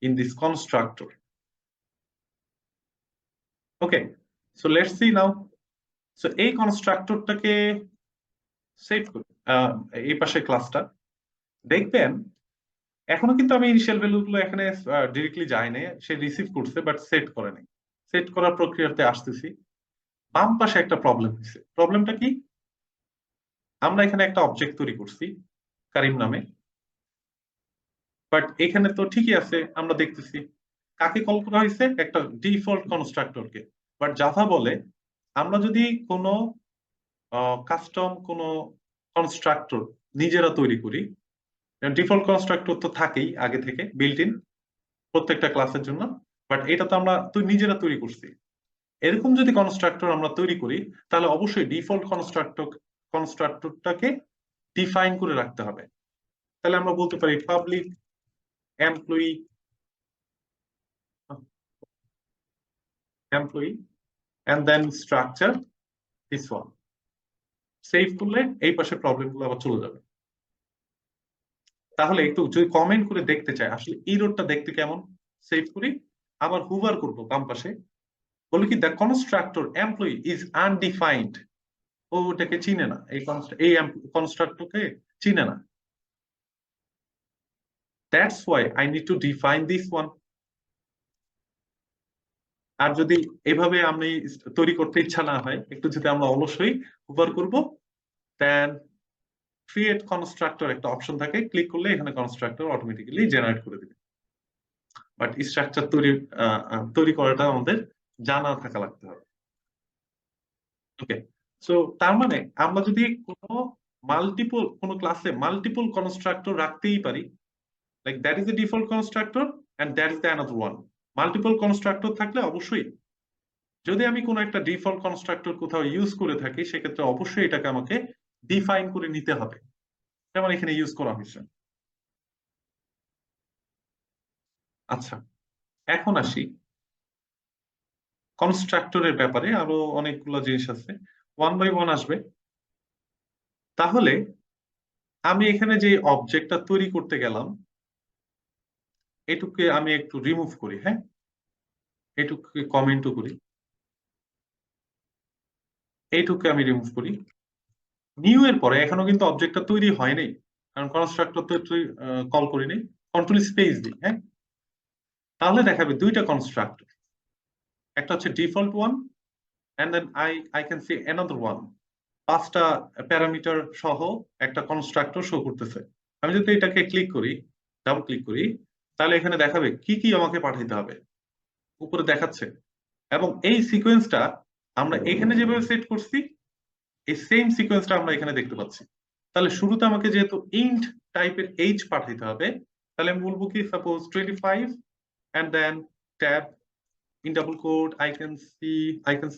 in this constructor. Okay, so let's see now. So এই কনস্ট্রাক্টরটাকে সেভ করি এই পাশে ক্লাসটা, দেখবেন এখনো কিন্তু আমি ইনিশিয়াল ভ্যালু গুলো এখানে ডিরেক্টলি যাই নাই, সে রিসিভ করছে বাট সেট করে নাই। সেট করার প্রক্রিয়াতে আসতেছি। বাম পাশে একটা প্রবলেম হয়েছে। প্রবলেমটা কি? আমরা এখানে একটা অবজেক্ট তৈরি করছি কারিম নামে, বাট এখানে তো ঠিকই আছে, আমরা দেখতেছি কাকে কল করা হয়েছে? একটা ডিফল্ট কনস্ট্রাক্টরকে। বাট জাভা বলে আমরা যদি কোনো কাস্টম কোনো কনস্ট্রাক্টর নিজেরা তৈরি করি, ডিফল্ট কনস্ট্রাক্টর তো থাকেই আগে থেকে বিল্ট ইন প্রত্যেকটা ক্লাসের জন্য, বাট এটা তো আমরা নিজেরা তৈরি করছি। এরকম যদি কনস্ট্রাক্টর আমরা তৈরি করি তাহলে অবশ্যই ডিফল্ট কনস্ট্রাক্টরটাকে ডিফাইন করে রাখতে হবে। তাহলে আমরা বলতে পারি public employee and then structure this one. Save করলে এই পাশে প্রবলেম গুলো আবার চলে যাবে। তাহলে একটু যদি কমেন্ট করে দেখতে চাই আসলে এররটা দেখতে কেমন, সেভ করি, আবার হুভার করব বাম পাশে, বলি কি the constructor employee is undefined. ও ওটাকে চিনে না, এই কনস্ট্রাক্টরকে চিনে না। That's why I need to define this one. আর যদি এভাবে আমি তৈরি করতে ইচ্ছা না হয়, একটু যদি আমরা অলসই, হুভার করব, দেন ক্রিয়েট কনস্ট্রাক্টর একটা অপশন থাকে, ক্লিক করলে এখানে কনস্ট্রাক্টর অটোমেটিক্যালি জেনারেট করে দিবে। বাট স্ট্রাকচার তৈরি করাটা আমাদের জানা থাকা লাগতে হবে। ওকে, সো তার মানে আমরা যদি কোনো ক্লাসে মাল্টিপল কনস্ট্রাক্টর রাখতেই পারি, like that is the default constructor and that is the another one. Multiple constructor থাকলে অবশ্যই, যদি আমি কোনো একটা ডিফল্ট কনস্ট্রাক্টর কোথাও ইউজ করে থাকি সেক্ষেত্রে অবশ্যই এটাকে আমাকে ডিফাইন করে নিতে হবে, যেমন এখানে ইউজ করা হয়েছে। আচ্ছা, এখন আসি কনস্ট্রাক্টরের ব্যাপারে, আরো অনেকগুলো জিনিস আছে, ওয়ান বাই ওয়ান আসবে। তাহলে আমি এখানে যে অবজেক্টটা তৈরি করতে গেলাম এটুকে আমি একটু রিমুভ করি, হ্যাঁ, এটুকে কমেন্টও করি, এইটুকে আমি রিমুভ করি। নিউ এর পরে এখনো কিন্তু অবজেক্টটা তৈরি হয়নি, কারণ কনস্ট্রাক্টর তো কল করিনি। কন্ট্রোল স্পেস দিই, হ্যাঁ, তাহলে দেখাবে দুইটা কনস্ট্রাক্টর, একটা হচ্ছে default one and then I can see another one. 5টা প্যারামিটার সহ একটা কনস্ট্রাক্টর শো করতেছে। আমি যদি এটাকে ক্লিক করি, ডাবল ক্লিক করি, তাহলে এখানে দেখাবে কি কি আমাকে পাঠাইতে হবে, উপরে দেখাচ্ছে। এবং এই সিকোয়েন্সটা আমরা এখানে যেভাবে সেট করছি এই সেম সিকোয়েন্সটা আমরা এখানে দেখতে পাচ্ছি। তাহলে শুরুতে আমাকে যেহেতু ইন্ট টাইপের এইচ পাঠাইতে হবে, তাহলে আমি বলবো কি suppose 25 and then tab in double quote I can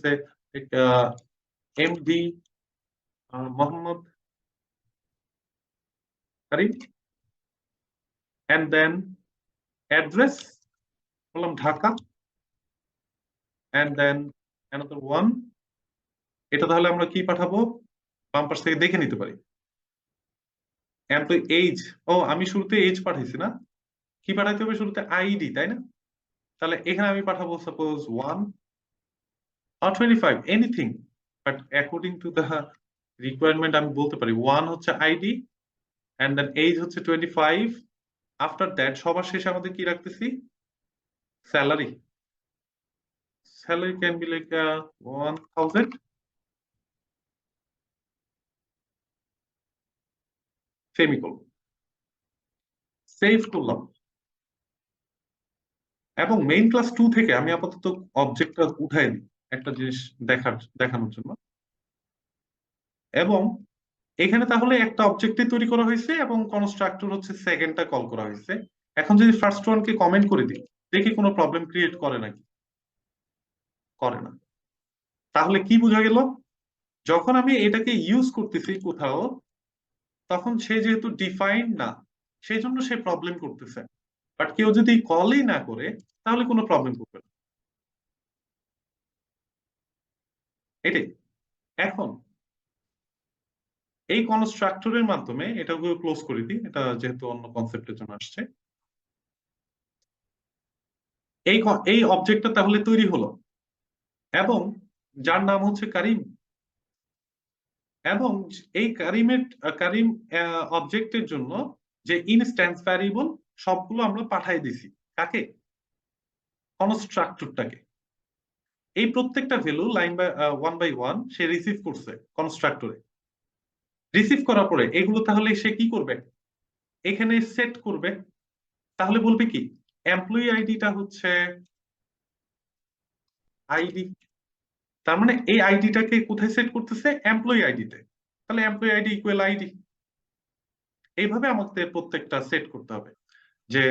say md Mohammad Karim, and then address বললাম Dhaka, and then another one, এটা তাহলে আমরা কি পাঠাবো, বাম পাশ থেকে দেখে নিতে পারি। এমপ্লয়ি এইজ, ও আমি শুরুতে এইজ পাঠাইছি না, কি পাঠাইতে হবে শুরুতে, আইডি, তাই না? তাহলে এখানে আমি পাঠাবো suppose 1 or 25, anything, but according to the requirement আমি বলতে পারি 1 হচ্ছে আইডি, এন্ড দেন এইজ হচ্ছে 25। আফটার দ্যাট সবার শেষে আমাদের কি রাখতেছি, salary. Salary can be like 1000, semicolon, save করলাম। এবং মেইন ক্লাস 2 থেকে আমি আপাতত অবজেক্টটা উঠাই দিই একটা জিনিস দেখানোর জন্য। এবং এখানে তাহলে একটা অবজেক্টই তৈরি করা হয়েছে এবং কনস্ট্রাক্টর হচ্ছে সেকেন্ডটা কল করা হয়েছে। এখন যদি ফার্স্ট ওয়ানকে কমেন্ট করে দিই, দেখি কোনো প্রবলেম ক্রিয়েট করে নাকি, করে না। তাহলে কি বোঝা গেল, যখন আমি এটাকে ইউজ করতেছি কোথাও, তখন সে যেহেতু ডিফাইন্ড না, সেই জন্য সে প্রবলেম করতেছে। বাট কেউ যদি কলই না করে, তাহলে কোনো প্রবলেম করবে না, এটাই। এখন এই কনস্ট্রাক্টরের মাধ্যমে এটাকে ক্লোজ করে দিই, এটা যেহেতু অন্য কনসেপ্টের জন্য আসছে। এই অবজেক্টটা তাহলে তৈরি হলো, এবং যার নাম হচ্ছে কারিম। এবং এই কারিম অবজেক্টের জন্য যে ইনস্ট্যান্স ভ্যারিয়েবল সবগুলো আমরা পাঠাই দিছি কাকে, কনস্ট্রাক্টরটাকে। এই প্রত্যেকটা ভ্যালু লাইন বাই 1 বাই 1 সে রিসিভ করছে কনস্ট্রাক্টরে। রিসিভ করার পরে এগুলো তাহলে সে কি করবে, এখানে সেট করবে। তাহলে বলবে কি, এমপ্লয়ি আইডিটা হচ্ছে আইডি, তার মানে এই আইডিটাকে কোথায় সেট করতেছে, এমপ্লয়ি আইডিতে। তাহলে এমপ্লয়ি আইডি ইকুয়াল আইডি। এইভাবে আমাদের প্রত্যেকটা সেট করতে হবে যে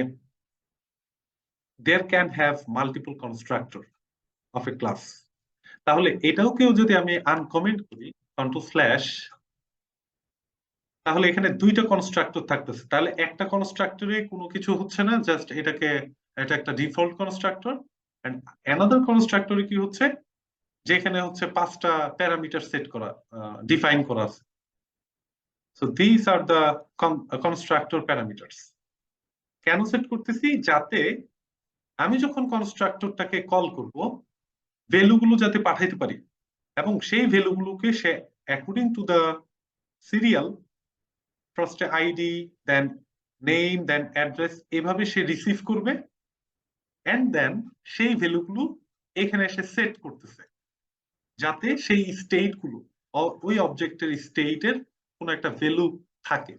there can have multiple constructor of a class। তাহলে এটাও কেউ যদি আমি আনকমেন্ট করি কন্ট্রোল স্ল্যাশ, তাহলে এখানে দুইটা কনস্ট্রাক্টর থাকতেছে। তাহলে একটা কনস্ট্রাক্টরে কোনো কিছু হচ্ছে না, জাস্ট এটা একটা ডিফল্ট কনস্ট্রাক্টর। এন্ড অ্যানাদার কনস্ট্রাক্টরে কি হচ্ছে, যেখানে হচ্ছে 5টা প্যারামিটার সেট করা, ডিফাইন করা আছে। So this are the constructor parameters. কেন সেট করতেছি, যাতে আমি যখন কনস্ট্রাক্টরটাকে কল করব, ভ্যালুগুলো যাতে পাঠাইতে পারি, এবং সেই ভ্যালুগুলোকে সে অ্যাকর্ডিং টু দ্য সিরিয়াল, ফার্স্টে আইডি, দেন নেম, দেন অ্যাড্রেস, এভাবে সে রিসিভ করবে। এন্ড দেন সেই ভ্যালুগুলো এখানে এসে সেট করতেছে, যাতে সেই স্টেট গুলো, ওই অবজেক্টের স্টেটের কোনো একটা ভ্যালু থাকে।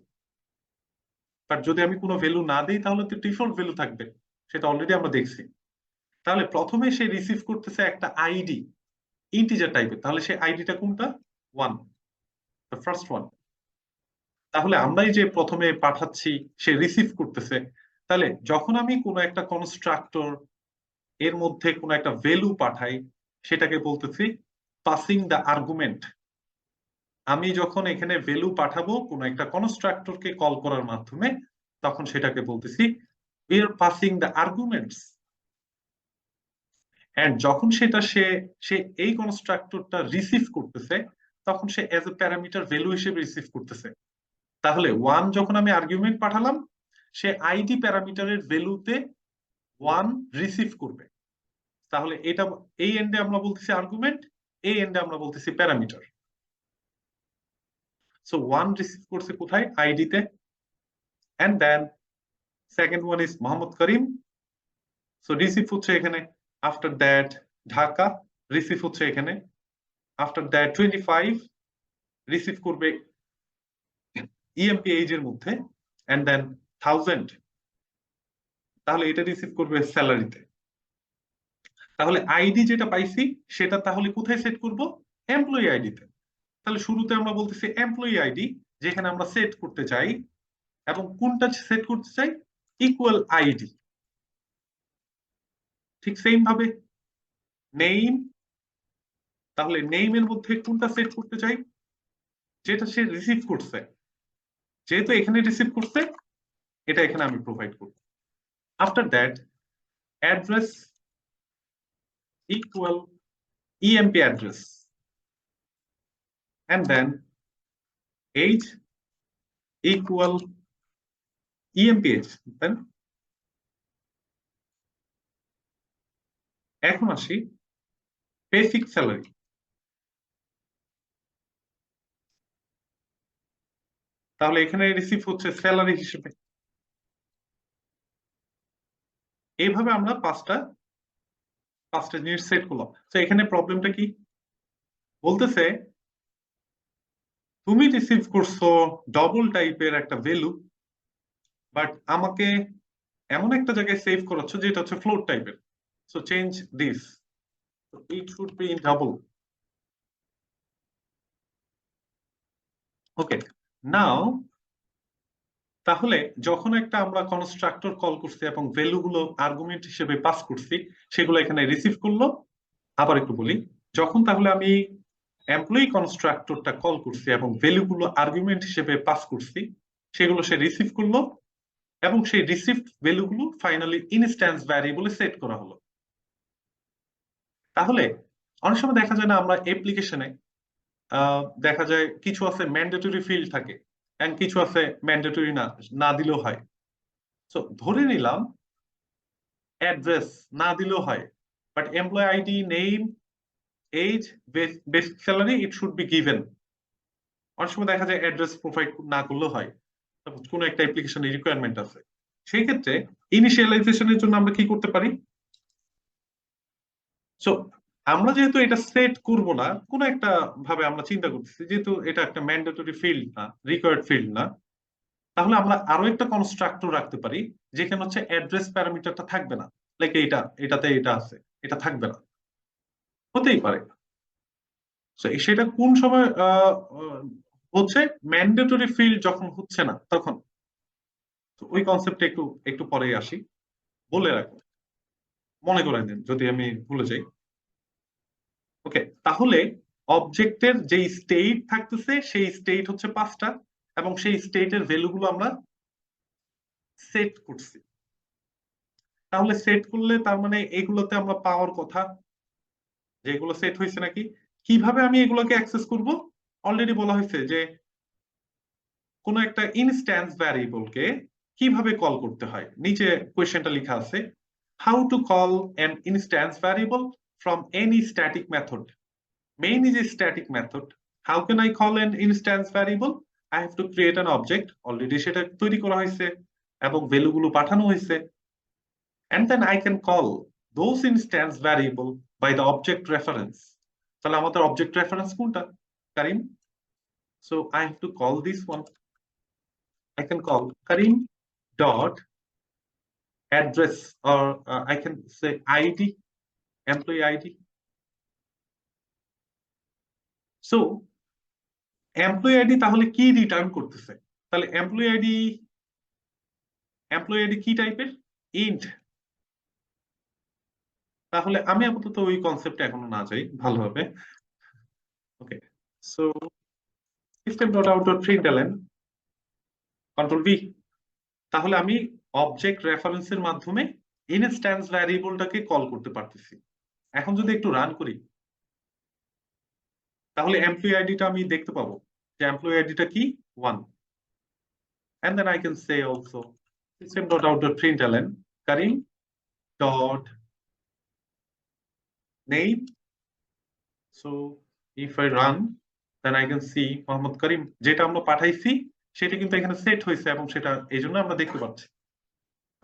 বাট যদি আমি কোনো ভ্যালু না দিই, তাহলে তো ডিফল্ট ভ্যালু থাকবে, সেটা অলরেডি আমরা দেখছি। তাহলে প্রথমে সে রিসিভ করতেছে একটা আইডি, ইন্টিজার টাইপের। তাহলে সেই আইডিটা কোনটা, 1, দ্য ফার্স্ট ওয়ান। তাহলে আমরাই যে প্রথমে পাঠাচ্ছি, সে রিসিভ করতেছে। তাহলে যখন আমি কোনো একটা কনস্ট্রাক্টর এর মধ্যে কোনো একটা ভ্যালু পাঠাই, সেটাকে বলতেছি পাসিং দ্য আর্গুমেন্ট। আমি যখন এখানে ভ্যালু পাঠাবো কোনো একটা কনস্ট্রাক্টরকে কল করার মাধ্যমে, তখন সেটাকে বলতেছি we are passing the arguments। And যখন সে এই কনস্ট্রাক্টরটা রিসিভ করতেছে, তখন সে এজ এ প্যারামিটার ভ্যালু হিসেবে রিসিভ করতেছে। তাহলে 1 যখন আমি আর্গুমেন্ট পাঠালাম, সে আইডি প্যারামিটারের ভ্যালুতে 1 রিসিভ করবে। তাহলে এটা এই এন্ডে আমরা বলতেছি আর্গুমেন্ট, এই এন্ডে আমরা বলতেছি প্যারামিটার। সো 1 রিসিভ করছে কোথায়, আইডিতে। And then second one is Mohammad Karim, so receive হচ্ছে এখানে। আফটার দ্যাট ঢাকা, রিসিভ হচ্ছে এখানে। আফটার দ্যাট 25 রিসিভ করবে ইএমপি এইজ এর মধ্যে। এন্ড দেন 1000, তাহলে এটা রিসিভ করবে স্যালারিতে। তাহলে আইডি যেটা পাইছি, সেটা তাহলে কোথায় সেট করব, এমপ্লয়ি আইডিতে। তাহলে শুরুতে আমরা বলতেছি এমপ্লয়ি আইডি, যেখানে আমরা সেট করতে চাই, এবং কোনটা সেট করতে চাই, ইকুয়াল আইডি। ঠিক সেম ভাবে নেম, তাহলে নেইমের মধ্যে কোনটা সেট করতে চাই, যেটা সে রিসিভ করছে, যেহেতু এখানে রিসিভ করছে এটা এখানে আমি প্রোভাইড করব। After that address equal EMP address and then age equal EMPH, দেন এখন আসি বেসিক স্যালারি। তাহলে এখানে রিসিভ হচ্ছে স্যালারি হিসেবে। এইভাবে আমরা পাঁচটা জিনিস সেট করলাম। তো এখানে প্রবলেমটা কি বলতেছে, তুমি রিসিভ করছো ডবল টাইপের একটা ভ্যালু, বাট আমাকে এমন একটা জায়গায় সেভ করাচ্ছ যেটা হচ্ছে ফ্লোট টাইপের। So change this, it should be in double. Okay, now তাহলে যখন একটা আমরা কনস্ট্রাক্টর কল করছি এবং ভ্যালু গুলো আর্গুমেন্ট হিসেবে পাস করছি, সেগুলো এখানে রিসিভ করলো। আবার একটু বলি, যখন তাহলে আমি এমপ্লয়ি কনস্ট্রাক্টরটা কল করছি এবং ভ্যালু গুলো আর্গুমেন্ট হিসেবে পাস করছি, সেগুলো সে রিসিভ করলো এবং সেই রিসিভড ভ্যালু গুলো ফাইনালি ইনস্ট্যান্স ভ্যারিয়েবলে সেট করা হলো। তাহলে অনেক সময় দেখা যায় না, আমরা অ্যাপ্লিকেশনে দেখা যায় কিছু আছে ম্যান্ডেটরি ফিল্ড থাকে এন্ড কিছু আছে ম্যান্ডেটরি না, না দিলেও হয়। তো ধরে নিলাম অ্যাড্রেস না দিলেও হয়, but employee ID, name, age, basic salary it should be given. অনেক সময় দেখা যায় অ্যাড্রেস প্রোভাইড না করলেও হয়, কোনো একটা অ্যাপ্লিকেশনের রিকোয়ারমেন্ট আছে। সেই ক্ষেত্রে ইনিশিয়ালাইজেশনের জন্য আমরা কি করতে পারি? সো আমরা যেহেতু এটা সেট করব না, কোনো একটা ভাবে আমরা চিন্তা করতেছি, যেহেতু এটা একটা ম্যান্ডেটরি ফিল্ড না, রিকোয়ার্ড ফিল্ড না, তাহলে আমরা আরো একটা কনস্ট্রাক্টর রাখতে পারি যেখানে হচ্ছে অ্যাড্রেস প্যারামিটারটা থাকবে না। লাইক এটাতে এটা আছে, এটা থাকবে না, হতেই পারে। সেটা কোন সময় হচ্ছে? ম্যান্ডেটরি ফিল্ড যখন হচ্ছে না তখন। তো ওই কনসেপ্টে একটু একটু পরেই আসি, বলে রাখো, মনে করে দিন যদি আমি ভুলে যাই। ওকে, তাহলে অবজেক্টের যে স্টেট থাকতেছে সেই স্টেট হচ্ছে পাঁচটা, এবং সেই স্টেটের ভ্যালুগুলো আমরা সেট করছি। তাহলে সেট করলে তার মানে এগুলোতে আমরা পাওয়ার কথা যে এগুলো সেট হয়েছে নাকি। কিভাবে আমি এগুলোকে অ্যাক্সেস করব? অলরেডি বলা হয়েছে যে কোন একটা ইনস্ট্যান্স ভ্যারিয়েবলকে কিভাবে কল করতে হয়, নিচে কোয়েশ্চেনটা লেখা আছে, how to call an instance variable from any static method. Main is a static method. How can I call an instance variable? I have to create an object, already সেটা তৈরি করা হয়েছে এবং ভ্যালুগুলো পাঠানো হয়েছে, and then I can call those instance variable by the object reference. তাহলে আমাদের object reference কোনটা? কারিম। So I have to call this one. I can call Karim dot address, or I can say ID, employee ID. So employee ID তাহলে কি return করতেছে? তাহলে employee ID কি টাইপের? Int. তাহলে আমি আপাতত ওই কনসেপ্টে এখনো না যাই, ভালো হবে। Okay, so system dot out dot println control V. তাহলে আমি অবজেক্ট রেফারেন্সের মাধ্যমে ইনস্ট্যান্স ভ্যারিয়েবলটাকে কল করতে পারতেছি। এখন যদি একটু রান করি, তাহলে এমপ্লয়ি আইডিটা আমি দেখতে পাবো যে এমপ্লয়ি আইডিটা কি 1, and then I can say also system.out.println karim dot name. So if I run, then I can see Mohammad করিম, যেটা আমরা পাঠাইছি সেটা কিন্তু এখানে সেট হয়েছে এবং সেটা এই জন্য আমরা দেখতে পাচ্ছি।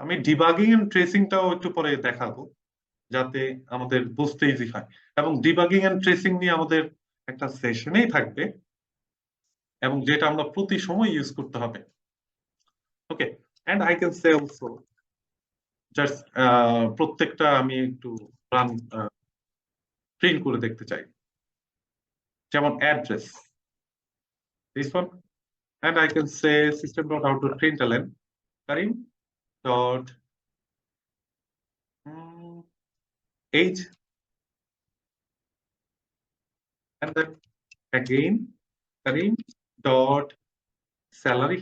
আমি ডিবাগিং এন্ড ট্রেসিংটাও একটু পরে দেখাবো যাতে আমাদের বুঝতে ইজি হয়, এবং ডিবাগিং এন্ড ট্রেসিং নিয়ে আমাদের একটা সেশনেই থাকবে এবং যেটা আমরা প্রতি সময় ইউজ করতে হবে। Okay, and I can say also just প্রত্যেকটা আমি একটু রান প্রিন্ট করে দেখতে চাই, যেমন address this one, and I can say system dot out dot println Karim dot age, and then again karim dot salary,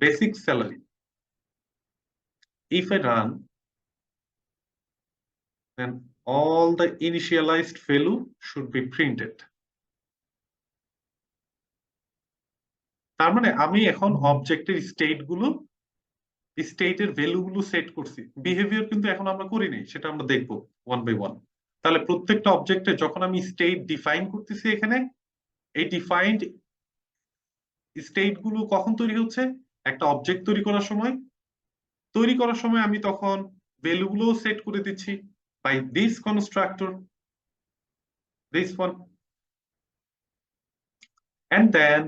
basic salary. If I run, then all the initialized value should be printed. তার মানে আমি এখন অবজেক্টের স্টেটের value গুলো set করছি, behaviour কিন্তু এখন আমরা করি নাই, সেটা আমরা দেখবো ওয়ান বাই ওয়ান। তাহলে প্রত্যেকটা অবজেক্টে যখন আমি স্টেট ডিফাইন করতেছি, এখানে এই ডিফাইন্ড স্টেট গুলো কখন তৈরি হচ্ছে? একটা অবজেক্ট তৈরি করার সময় আমি তখন ভ্যালু গুলো সেট করে দিচ্ছি by this constructor, this one, and then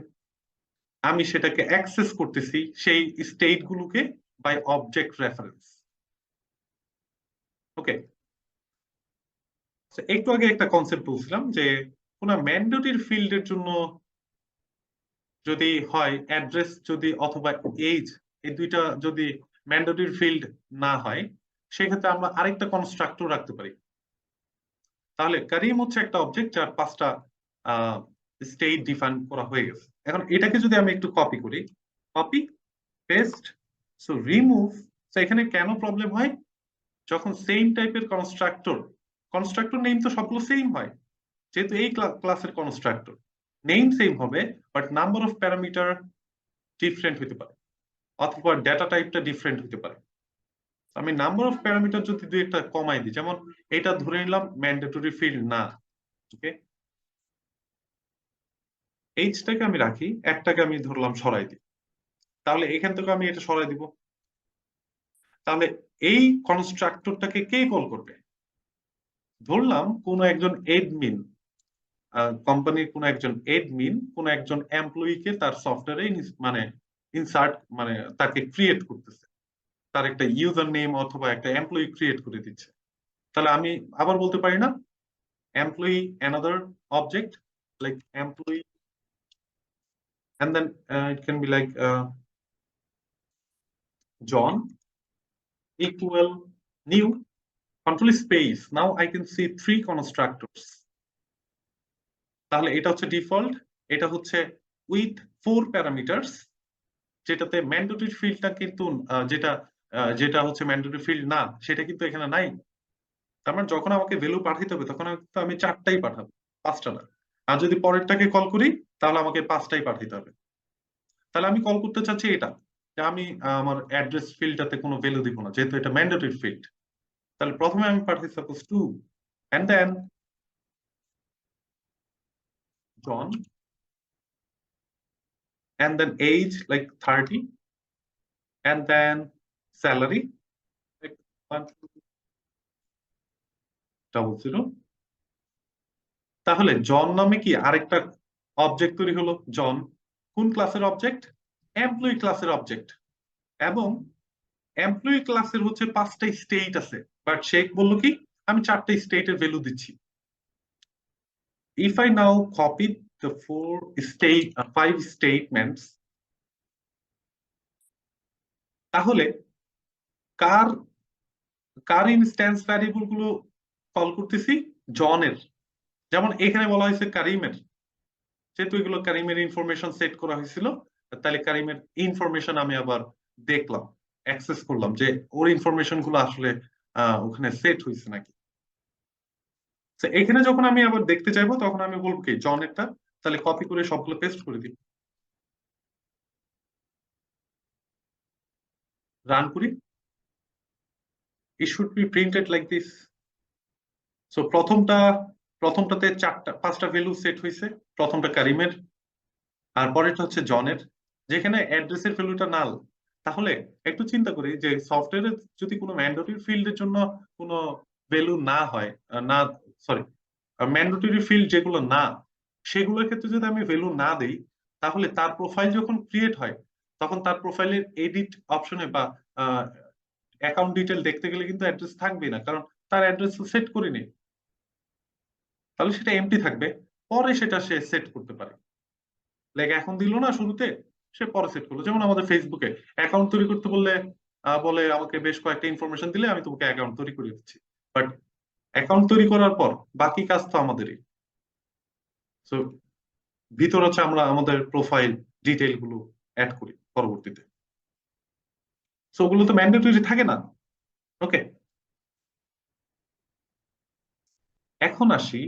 আমি সেটাকে অ্যাক্সেস করতেছি সেই স্টেট গুলোকে বাই অবজেক্ট রেফারেন্স। ওকে, একটু আগে একটা কনসেপ্ট বলছিলাম যে কোন ম্যান্ডেটরি ফিল্ডের জন্য যদি হয় অ্যাড্রেস যদি অথবা এজ, এই দুইটা যদি ম্যান্ডেটরি ফিল্ড না হয়, সেক্ষেত্রে আমরা আরেকটা কনস্ট্রাক্টর রাখতে পারি। তাহলে কারিম হচ্ছে একটা অবজেক্ট যার 5টা স্টেট ডিফাইন করা হয়ে গেছে। এখন এটাকে যদি আমি একটু কপি করি, কপি পেস্ট, সো রিমুভ। তো এখানে কেন প্রবলেম হয়? যখন সেম টাইপের কনস্ট্রাক্টর নেম তো সবগুলো সেম হয়, যেহেতু এই ক্লাসের কনস্ট্রাক্টর নেম সেম হবে, but number of parameter different হতে পারে, অথবা ডেটা টাইপটা ডিফারেন্ট হতে পারে। আমি নাম্বার অফ প্যারামিটার যদি দুই একটা কমাই দিই, যেমন এটা ধরে নিলাম ম্যান্ডেটরি ফিল্ড না, ওকে, এইচটাকে আমি রাখি, একটাকে আমি ধরলাম সরাই দিই, তাহলে এখান থেকে আমি এটা সরাই দিব। তাহলে এই কনস্ট্রাক্টরটাকে কে কল করবে? ধরলাম কোন একজন এডমিন, কোম্পানির কোন একজন এডমিন কোন একজন এমপ্লয়িকে তার সফটওয়্যারে মানে ইনসার্ট, মানে তাকে ক্রিয়েট করতেছে, তার একটা ইউজার নেম অথবা একটা এমপ্লয়ি ক্রিয়েট করে দিচ্ছে। তাহলে আমি আবার বলতে পারি না employee another object like employee, and then it can be like John equal new control space. Now I can see 3 constructors. তাহলে এটা হচ্ছে ডিফল্ট, এটা হচ্ছে উইথ 4 প্যারামিটারস, যেটাতে ম্যান্ডেটরি ফিল্ডটা কিন্তু যেটা হচ্ছে ম্যান্ডেটরি ফিল্ড না, সেটা কিন্তু এখানে নাই। তার মানে যখন আমাকে ভ্যালু পাঠাইতে হবে তখন আমি 4টাই পাঠাবো, 5টা না। আর যদি পরেরটাকে কল করি তাহলে আমাকে 5টাই পাঠাইতে হবে। তাহলে আমি কল করতে চাচ্ছি এটা, যে আমি আমার অ্যাড্রেস ফিল্ডটাতে কোনো ভ্যালু দিব না, যেহেতু এটা ম্যান্ডেটরি ফিল্ড। তাহলে প্রথমে আমি পাঠাই suppose 2, and then John, and then age like 30, and then salary like 100। তাহলে জন নামে কি আরেকটা অবজেক্ট তৈরি হলো। জন কোন ক্লাসের অবজেক্ট? এমপ্লয়ি ক্লাসের অবজেক্ট। এবং এমপ্লয়ি ক্লাসের হচ্ছে 5টা স্টেট আছে, বাট সে বললো কি আমি 4টা স্টেটের ভ্যালু দিচ্ছি। If I now copy the 5 statements, তাহলে কার কার ইনস্ট্যান্স ভ্যারিয়েবল গুলো কল করতেছি? জনের। যেমন এখানে বলা হয়েছে কারিমের, যেহেতু এগুলো কারিমের ইনফরমেশন সেট করা হয়েছিল, তাহলে কারিমের ইনফরমেশন আমি আবার দেখলাম, অ্যাক্সেস করলাম যে ওর ইনফরমেশন গুলো আসলে ওখানে সেট হয়েছে নাকি। এখানে যখন আমি আবার দেখতে চাইবো তখন আমি বলবো কি জনেরটা, তাহলে কপি করে সবগুলো পেস্ট করে দিই, রান করি, it should be printed like this. So প্রথমটাতে 5টা ভ্যালু সেট হয়েছে, প্রথমটা কারিমের, আর পরেরটা হচ্ছে জনের, যেখানে অ্যাড্রেসের ভ্যালুটা নাল। তাহলে একটু চিন্তা করি যে সফটওয়্যারে যদি কোনো ম্যান্ডেটরি ফিল্ডের জন্য কোনো ভ্যালু না হয়, না সরি, ম্যান্ডেটরি ফিল্ড যেগুলো না, সেগুলোর ক্ষেত্রে যদি আমি ভ্যালু না দেই, তাহলে তার প্রোফাইল যখন ক্রিয়েট হয় তখন তার প্রোফাইলের এডিট অপশনে বা অ্যাকাউন্ট ডিটেল দেখতে গেলে কিন্তু অ্যাড্রেস থাকবে না, কারণ তার অ্যাড্রেস সেট করিনি। তাহলে সেটা এমটি থাকবে, পরে সেটা সে সেট করতে পারে। লাইক এখন দিল না শুরুতে, সে পরে সেট করলো। যেমন আমাদের ফেসবুকে অ্যাকাউন্ট তৈরি করতে বললে বলে আমাকে বেশ কয়েকটা ইনফরমেশন দিলে আমি তোমাকে অ্যাকাউন্ট তৈরি করে দিচ্ছি, বাট অ্যাকাউন্ট তৈরি করার পর বাকি কাজ তো আমাদেরই। সো ভিতরে হচ্ছে আমরা আমাদের প্রোফাইল ডিটেইল গুলো অ্যাড করি পরবর্তীতে। সো ওগুলো তো ম্যান্ডেটরি থাকে না। ওকে, এখন আসি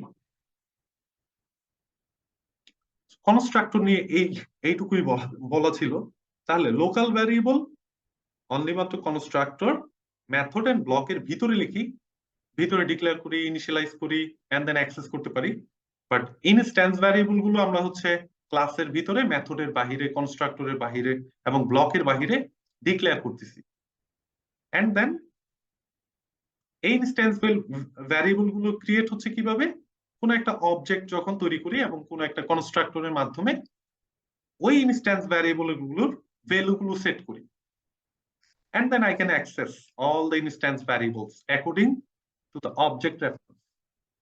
কনস্ট্রাক্টর নিয়ে এইটুকুই বলা ছিল। তাহলে লোকাল ভ্যারিয়েবল অনলি মাত্র কনস্ট্রাক্টর মেথড এন্ড ব্লকের ভিতরে লিখি, ভিতরে ডিক্লেয়ার করি, ইনিশিয়ালাইজ করি এন্ড দেন অ্যাক্সেস করতে পারি। বাট ইনস্ট্যান্স ভ্যারিয়েবল গুলো আমরা হচ্ছে ক্লাসের ভিতরে, মেথডের বাহিরে, কনস্ট্রাক্টরের বাহিরে এবং ব্লকের বাহিরে ডিক্লেয়ার করতেছি। এন্ড দেন এই ইনস্ট্যান্স ভ্যারিয়েবল গুলো ক্রিয়েট হচ্ছে কিভাবে? কোন একটা অবজেক্ট যখন তৈরি করি এবং কোন একটা কনস্ট্রাক্টরের মাধ্যমে ওই ইনস্ট্যান্স ভ্যারিয়েবল গুলোর ভ্যালু গুলো সেট করি। And then I can access all the instance variables according to the object